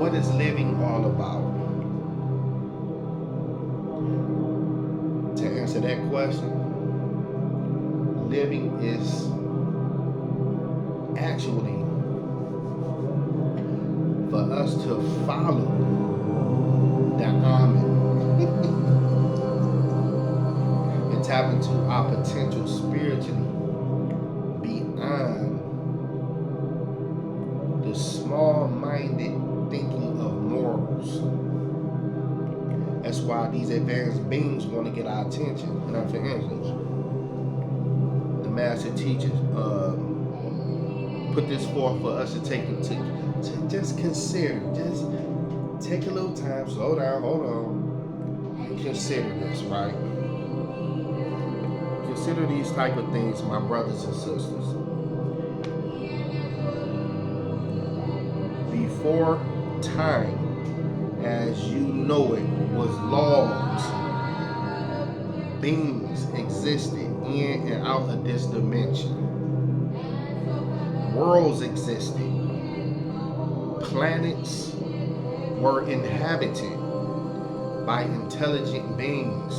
What is living all about? To answer that question, living is actually for us to follow the Amen and tap into our potential spiritually beyond the small-minded thinking of morals. That's why these advanced beings want to get our attention. And for instance, the master teachers put this forth for us to take to just consider, just take a little time, slow down, hold on, and consider this, right? Consider these type of things, my brothers and sisters. Before time as you know it was lost, beings existed in and out of this dimension. Worlds existed. Planets were inhabited by intelligent beings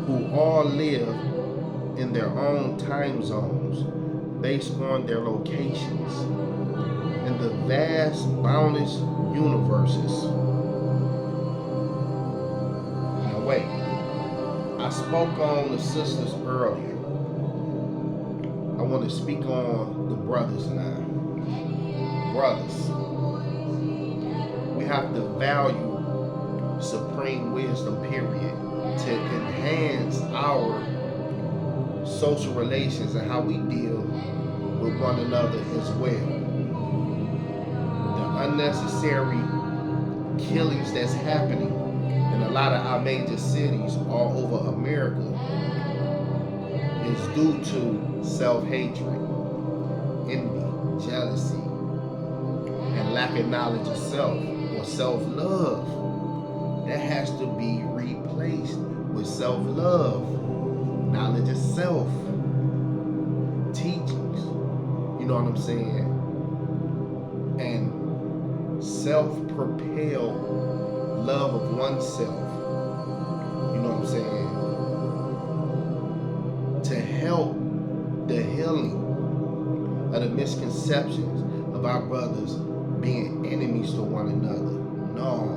who all live in their own time zones based on their locations in in the vast, boundless universes. Now wait, I spoke on the sisters earlier. I want to speak on the brothers now. Brothers, we have to value supreme wisdom, period, to enhance our social relations and how we deal with one another as well. The unnecessary killings that's happening in a lot of our major cities all over America is due to self-hatred, envy, jealousy, and lack of knowledge of self or self-love. That has to be replaced with self-love, knowledge of self, teachings, you know what I'm saying? And self-propelled love of oneself, you know what I'm saying? To help the healing of the misconceptions of our brothers being enemies to one another. No,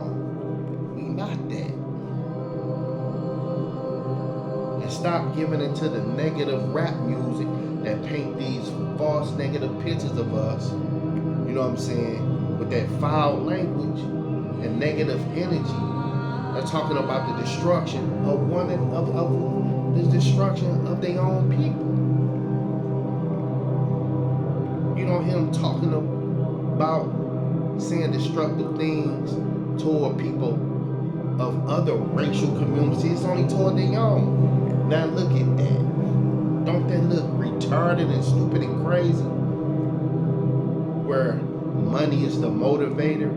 we not that. And stop giving into the negative rap music that paint these false negative pictures of us, you know what I'm saying, with that foul language and negative energy. They're talking about the destruction of the destruction of their own people. You don't hear them talking about saying destructive things toward people of other racial communities. It's only toward their own. Now look at that. Don't that look retarded and stupid and crazy? Where money is the motivator,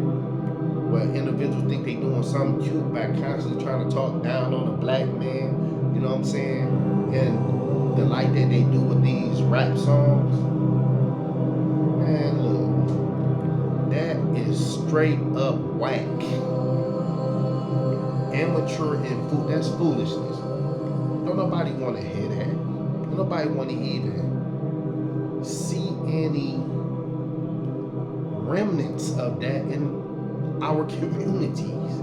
where individuals think they doing something cute by constantly trying to talk down on a black man, you know what I'm saying? And the like that they do with these rap songs. Man, look, that is straight up whack. Amateur and that's foolishness. Don't nobody want to hear that. Don't nobody want to even see any remnants of that in our communities.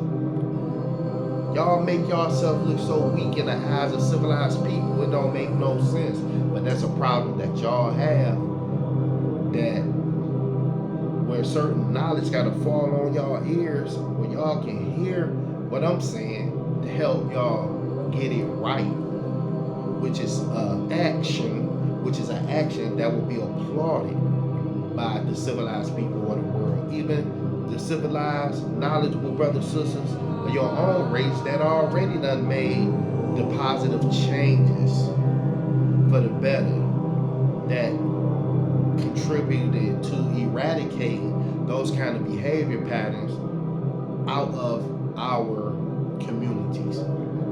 Y'all make yourself look so weak in the eyes of civilized people. It don't make no sense. But that's a problem that y'all have, that where certain knowledge gotta fall on y'all ears where y'all can hear what I'm saying to help y'all get it right, which is an action that will be applauded by the civilized people of the world. Even the civilized, knowledgeable brothers and sisters of your own race that already done made the positive changes for the better, that contributed to eradicating those kind of behavior patterns out of our communities,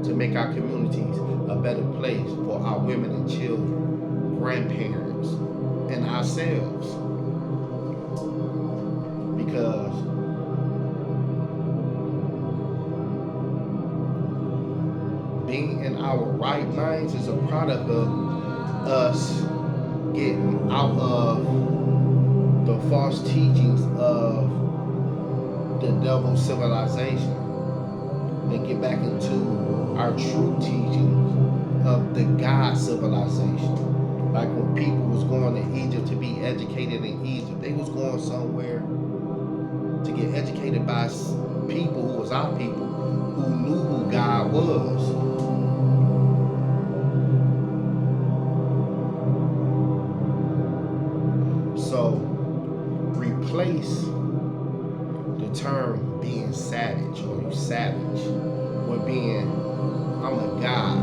to make our communities a better place for our women and children, grandparents, and ourselves. Because being in our right minds is a product of us getting out of the false teachings of the devil civilization and get back into our true teachings of the God civilization. Like when people was going to Egypt to be educated in Egypt, they was going somewhere to get educated by people who was our people, who knew who God was. So replace the term being savage or you savage with being, I'm a God.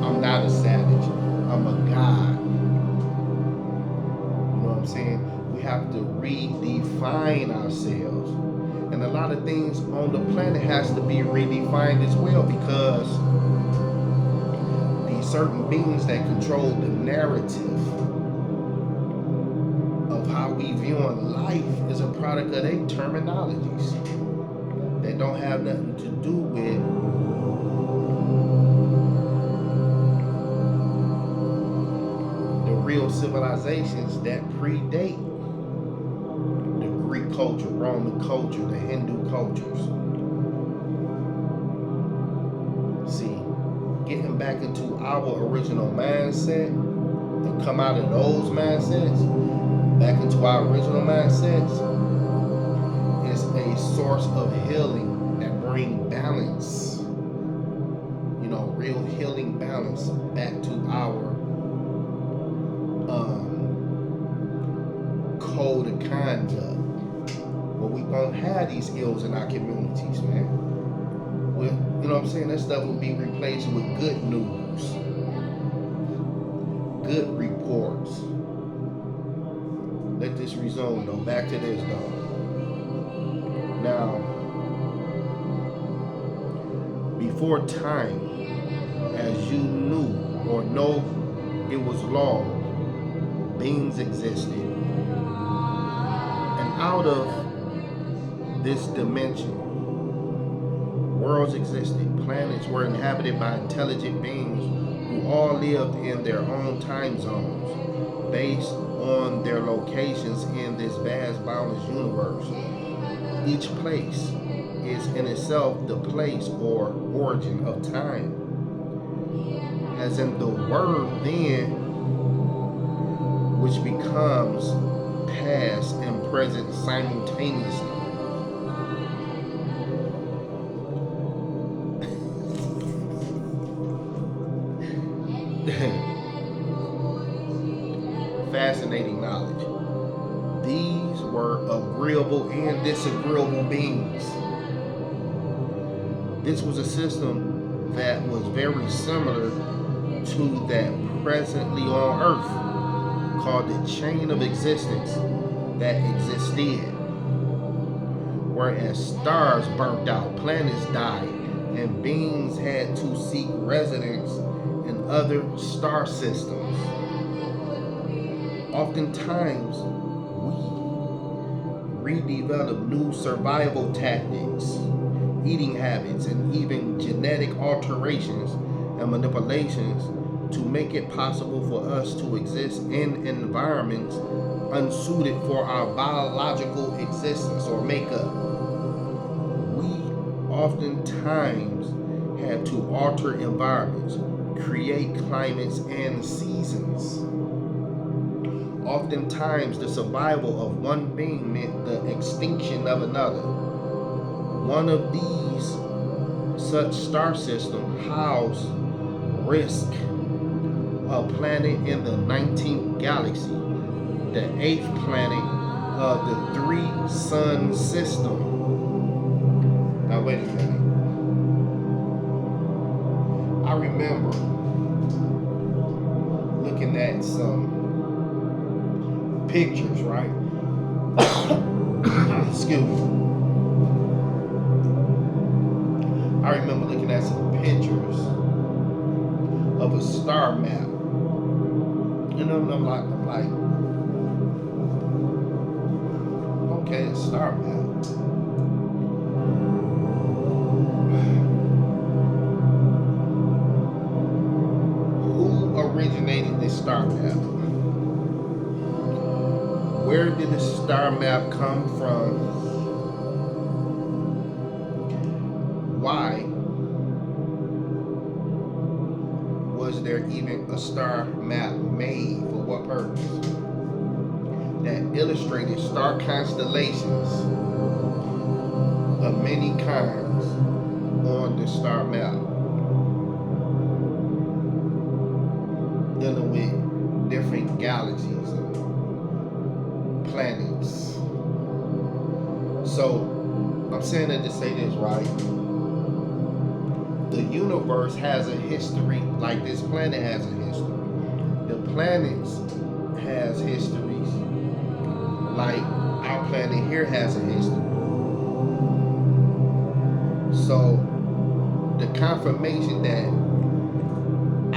I'm not a savage. I'm a God. You know what I'm saying? We have to redefine ourselves. And a lot of things on the planet has to be redefined as well, because these certain beings that control the narrative of how we view on life is a product of their terminologies that don't have nothing to do with the real civilizations that predate Greek culture, Roman culture, the Hindu cultures. See, getting back into our original mindset and come out of those mindsets, back into our original mindsets, is a source of healing that brings balance. You know, real healing balance back to our code of conduct, where we won't have these ills in our communities, man. With, you know what I'm saying? That stuff will be replaced with good news, good reports. Let this resume though. Back to this though. Now, before time, as you knew or know it was law, beings existed. And out of this dimension, worlds existed. Planets were inhabited by intelligent beings who all lived in their own time zones based on their locations in this vast, boundless universe. Each place is in itself the place or origin of time, as in the word then, which becomes past and present simultaneously. Fascinating knowledge. These were agreeable and disagreeable beings. This was a system that was very similar to that presently on Earth, called the chain of existence that existed. Whereas stars burnt out, planets died, and beings had to seek residence in other star systems. Oftentimes, we redevelop new survival tactics, eating habits, and even genetic alterations and manipulations to make it possible for us to exist in environments unsuited for our biological existence or makeup. We oftentimes have to alter environments, create climates and seasons. Oftentimes, the survival of one being meant the extinction of another. One of these such star systems housed Risk, a planet in the 19th galaxy, the 8th planet of the 3-sun system. Now wait a minute. I remember looking at some pictures, right? Excuse me. I remember looking at some pictures of a star map. You know, and I'm like, okay, a star map. Who originated this star map? Where did the star map come from? Why was there even a star map made? For what purpose? That illustrated star constellations of many kinds on the star map, dealing with different galaxies and planets. So I'm saying that to say this, right? The universe has a history like this planet has a history. The planets has histories like our planet here has a history. So the confirmation that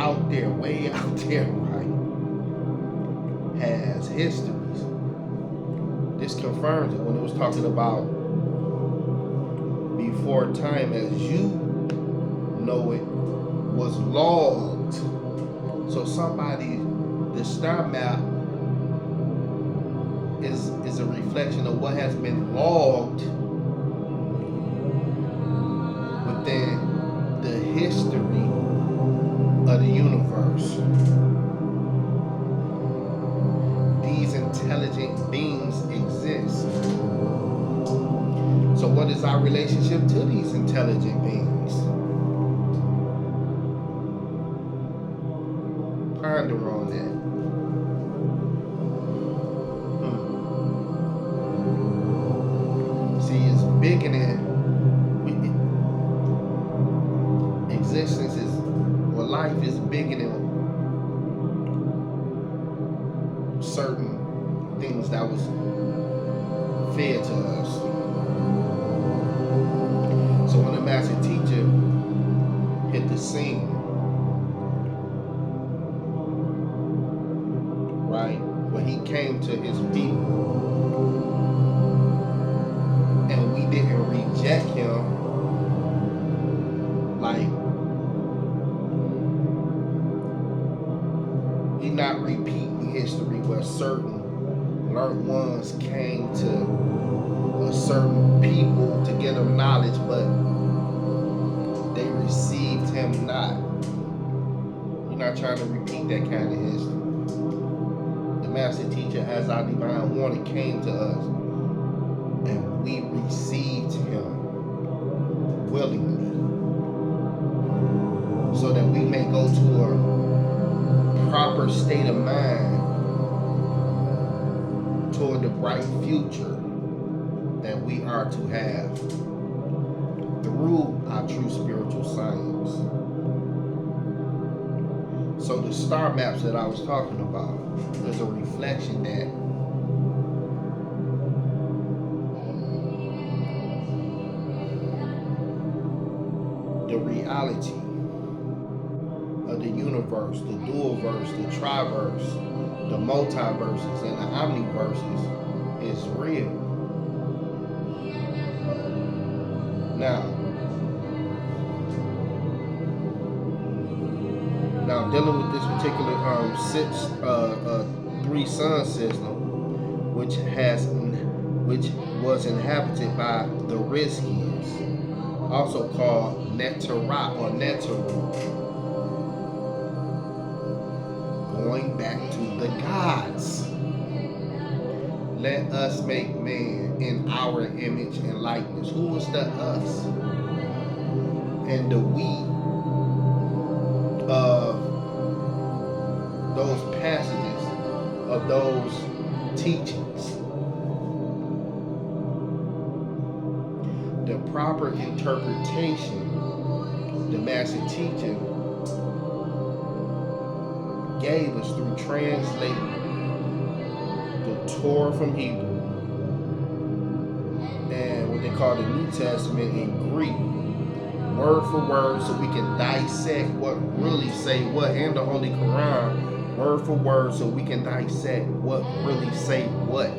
out there, way out there, right, has histories. This confirms it when it was talking about before time as you know it was logged. So somebody, the star map is a reflection of what has been logged within the history of the universe. These intelligent beings exist. So what is our relationship to these intelligent beings? Ponder on that. See, it's bigger than existence is, well, life is bigger than certain things that was fed to us. So when the master teacher hit the scene, right, when he came to his people, and we didn't reject him, like, we not repeating history where certain learned ones came to a certain people to get them knowledge, but they received him not. We're not trying to repeat that kind of history. The master teacher, as our divine warning, came to us, and we received him willingly, so that we may go to a proper state of mind toward the bright future that we are to have through our true spiritual science. So the star maps that I was talking about is a reflection that the reality of the universe, the dual verse, the triverse, the multiverses, and the omniverses is real. Now dealing with this particular three sun system, which was inhabited by the Rizkians, also called Netara or Netaru, going back to the gods. Let us make man in our image and likeness. Who was the us? And the we of those passages, of those teachings. The proper interpretation, the master teacher gave us through translating the Torah from Hebrew and what they call the New Testament in Greek, word for word, so we can dissect what really say what, and the Holy Quran, word for word, so we can dissect what really say what,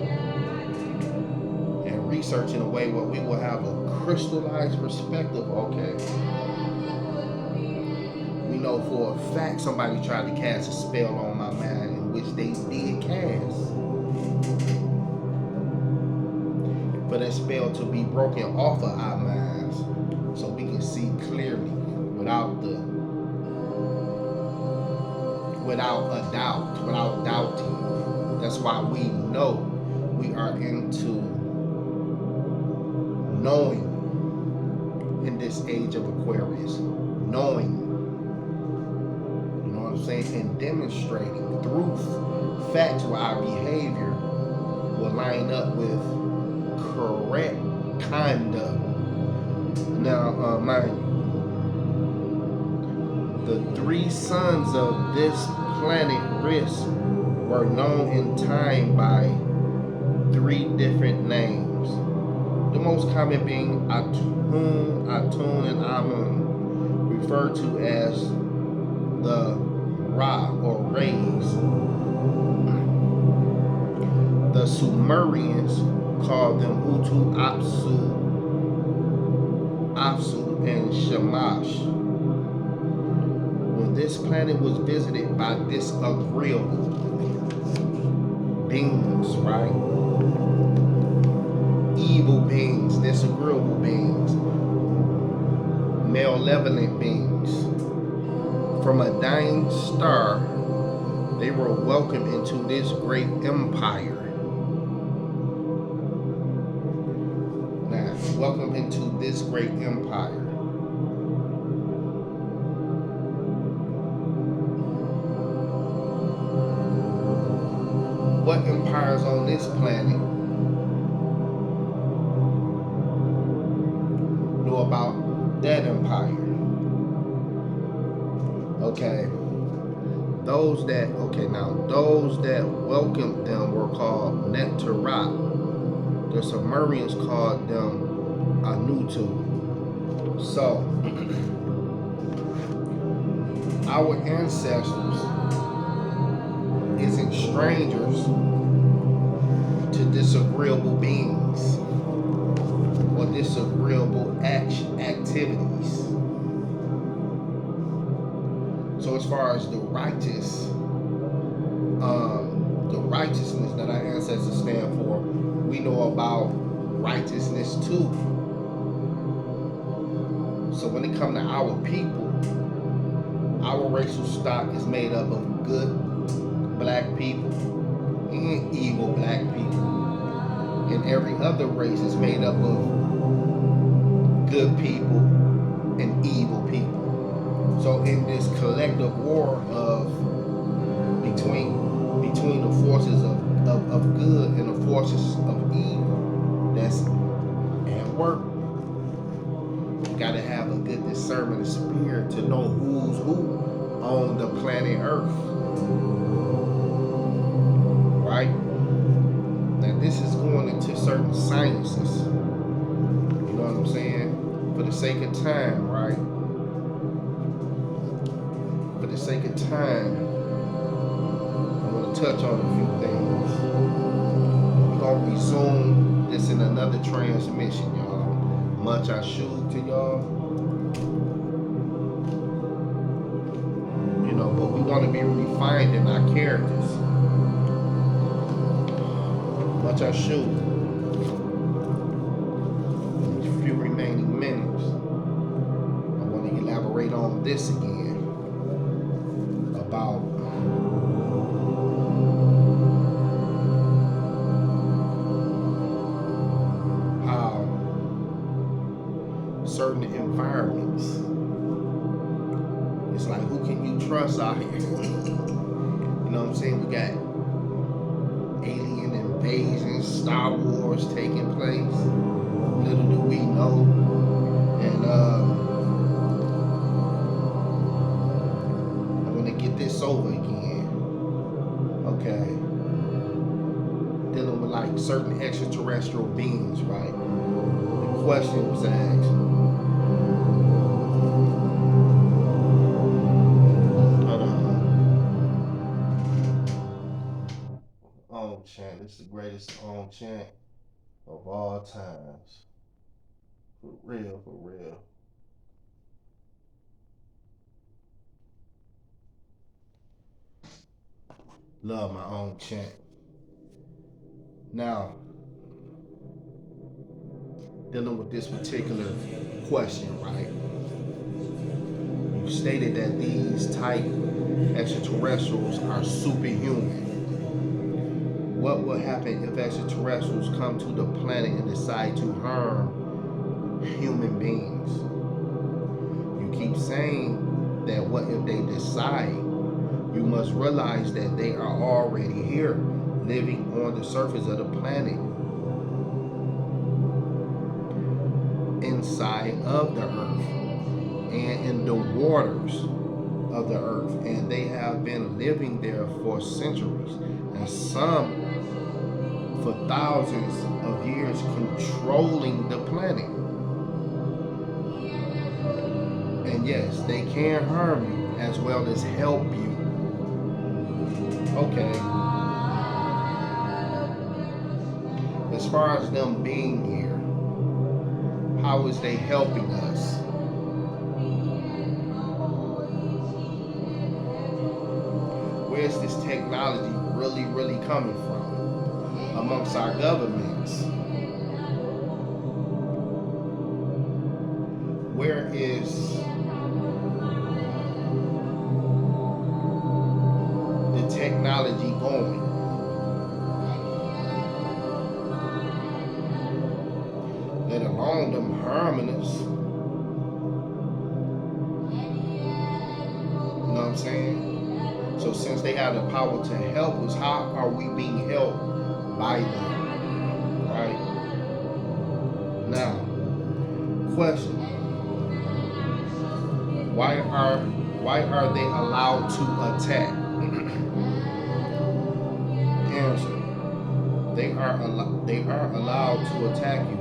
and research in a way where we will have a crystallized perspective. Okay, we know for a fact somebody tried to cast a spell on my mind, in which they did cast, for that spell to be broken off of our minds, so we can see clearly without a doubt, without doubting. That's why we know we are into knowing in this age of Aquarius, knowing, you know what I'm saying, and demonstrating through facts where our behavior will line up with correct conduct. Now, mind you, the three sons of this planet Risk were known in time by three different names. The most common being Atun, and Amun, referred to as the Ra or Rays. The Sumerians called them Utu, Apsu, and Shamash. When this planet was visited by disagreeable beings, right? evil beings, disagreeable beings, malevolent beings. From a dying star, they were welcomed into this great empire. Now, welcome into this great empire. What empires on this planet know about that empire? Okay. Those that welcomed them were called Neterat. The Sumerians called them Anutu. So, our ancestors isn't strangers to disagreeable beings or disagreeable activities. So as far as the righteousness that our ancestors stand for, we know about righteousness too. So when it comes to our people, our racial stock is made up of good black people and evil black people. And every other race is made up of good people and evil people. So in this collective war of between the forces of good and the forces of evil that's at work, you gotta have a good discernment of spirit to know who's who on the planet Earth. Right? Now this is going into certain sciences. You know what I'm saying? For the sake of time, right? For the sake of time, I'm going to touch on a few things. We're going to resume this in another transmission, y'all. Much I shoot to y'all. You know, but we want to be refined in our characters. Much I shoot. A few remaining minutes. I want to elaborate on this again. About how certain environments, it's like, who can you trust out here? You know what I'm saying? We got alien invasions, Star Wars taking place. Little do we know. And get this over again. Okay. Dealing with like certain extraterrestrial beings, right? The question was asked. Om chant. This is the greatest Om chant of all times. For real, for real. Love my own chant. Now, dealing with this particular question, right? You stated that these type extraterrestrials are superhuman. What will happen if extraterrestrials come to the planet and decide to harm human beings? You keep saying that what if they decide? You must realize that they are already here, living on the surface of the planet, inside of the earth, and in the waters of the earth. And they have been living there for centuries, and some for thousands of years, controlling the planet. And yes, they can harm you as well as help you. Okay. As far as them being here, how is they helping us? Where's this technology really coming from? amongst our governments. Where is the technology going? Let alone them harming us. You know what I'm saying? So since they have the power to help us, how are we being helped by them? Right? Now, question. Why are they allowed to attack? Answer. They are allowed to attack you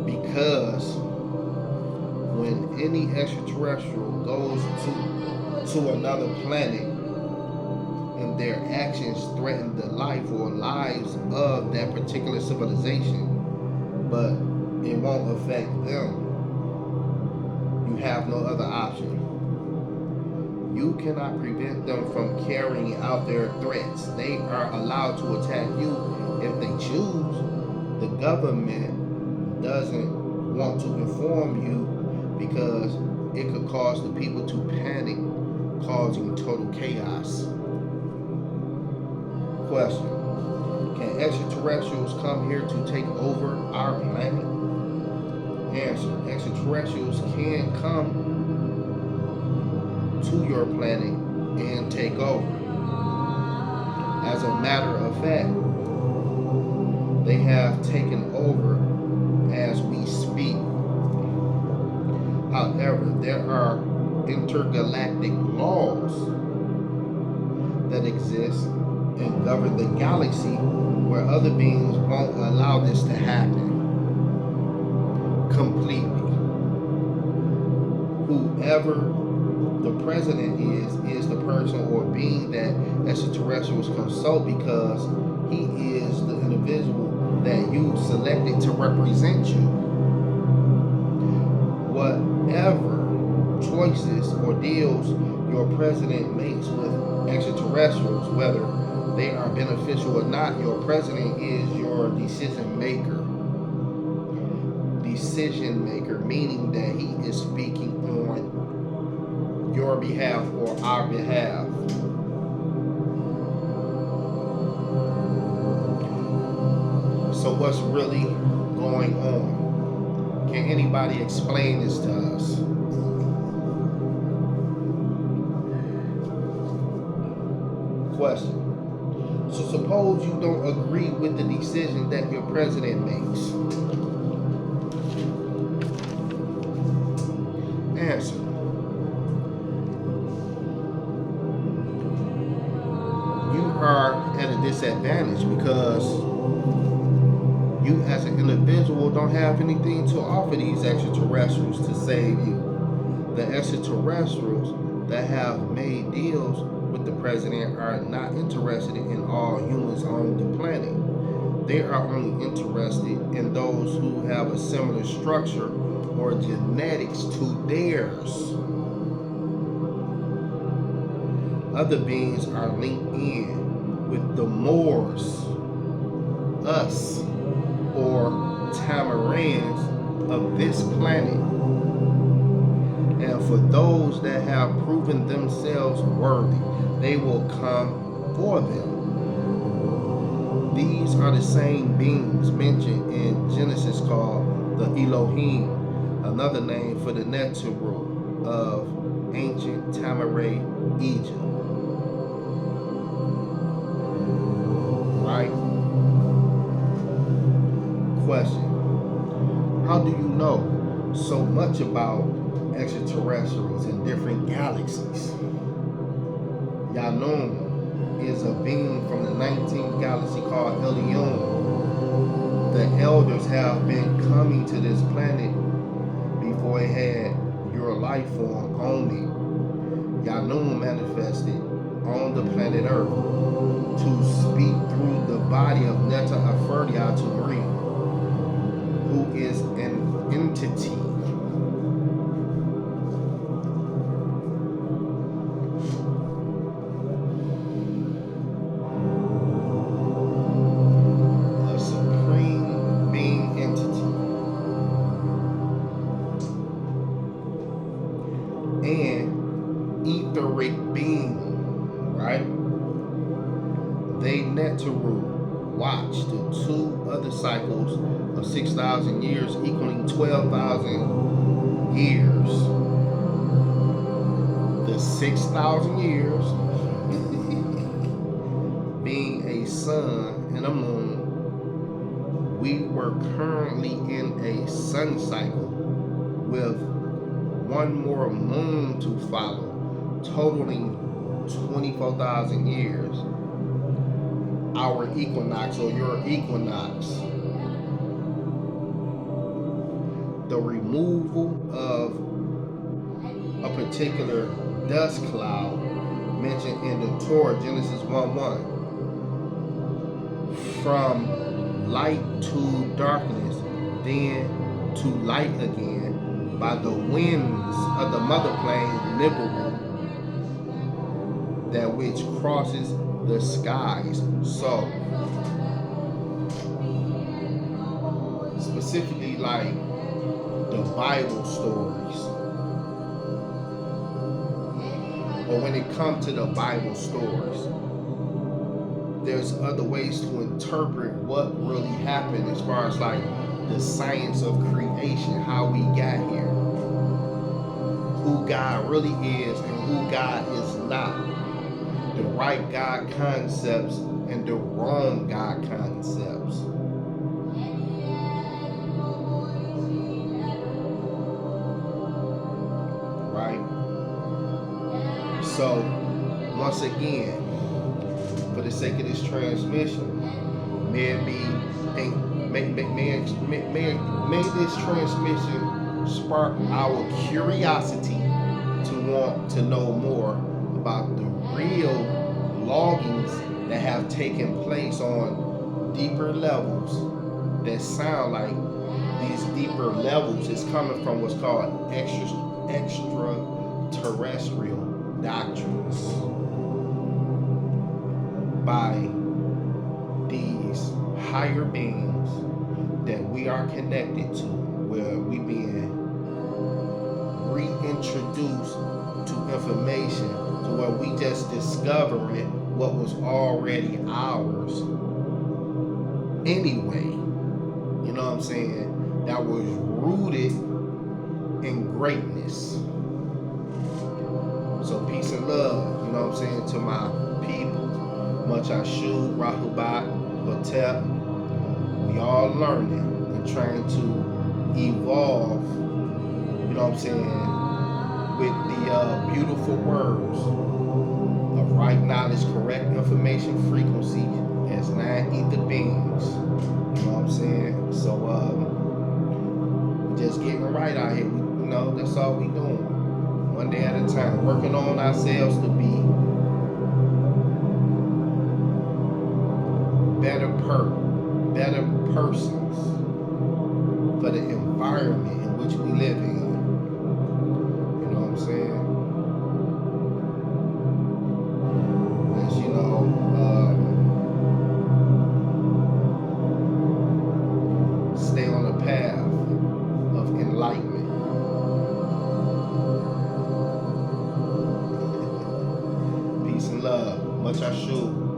because when any extraterrestrial goes to another planet and their actions threaten the life or lives of that particular civilization, but it won't affect them, you have no other option. You cannot prevent them from carrying out their threats. They are allowed to attack you if they choose. The government doesn't want to inform you because it could cause the people to panic, causing total chaos. Question. Can extraterrestrials come here to take over our planet? Answer. Extraterrestrials can come to your planet and take over. As a matter of fact, they have taken over as we speak. However, there are intergalactic laws that exist and govern the galaxy where other beings won't allow this to happen completely. Whoever the president is the person or being that extraterrestrials consult because he is the individual that you selected to represent you. Whatever choices or deals your president makes with extraterrestrials, whether they are beneficial or not, your president is your decision maker. Decision maker, meaning that he is speaking on your behalf or our behalf. So what's really going on? Can anybody explain this to us? Question. So suppose you don't agree with the decision that your president makes. Answer. You are at a disadvantage because you as an individual don't have anything to offer these extraterrestrials to save you. The extraterrestrials that have made deals with the president are not interested in all humans on the planet. They are only interested in those who have a similar structure or genetics to theirs. Other beings are linked in with the Moors, us, or Tamarans of this planet. And for those that have proven themselves worthy, they will come for them. These are the same beings mentioned in Genesis called the Elohim, another name for the Neteru of ancient Tamaray, Egypt. Right? Question. How do you know so much about extraterrestrials in different galaxies? Yanun is a being from the 19th galaxy called Elion. The elders have been coming to this planet before it had your life form on it. Yanun manifested on the planet Earth to speak through the body of Netta Aferdia Tumri, who is an entity. each to 2 other cycles of 6,000 years, equaling 12,000 years. The 6,000 years being a sun and a moon, we were currently in a sun cycle with one more moon to follow, totaling 24,000 years. Our equinox, or your equinox, the removal of a particular dust cloud mentioned in the Torah, Genesis 1:1, from light to darkness, then to light again, by the winds of the mother plane Nibiru, that which crosses the skies. So, specifically like the Bible stories, or when it comes to the Bible stories, there's other ways to interpret what really happened as far as like the science of creation, how we got here, who God really is and who God is not, the right God concepts and the wrong God concepts. Right? So, once again, for the sake of this transmission, may it be, may this transmission spark our curiosity to want to know more about the real longings that have taken place on deeper levels, that sound like these deeper levels is coming from what's called extraterrestrial doctrines by these higher beings that we are connected to, where we being reintroduced to information to where we just discovering what was already ours anyway. You know what I'm saying? That was rooted in greatness. So peace and love, you know what I'm saying, to my people. Much Ashu, Rahubat, Hotep. We all learning and trying to evolve, you know what I'm saying, with the beautiful words of right knowledge, correct information, frequency as 9 ether beings. You know what I'm saying? So we just getting right out here. You know, that's all we doing. One day at a time, working on ourselves to be better persons for the environment in which we live in. You know what I'm saying? As you know, stay on the path of enlightenment. Peace and love. Much Ashu.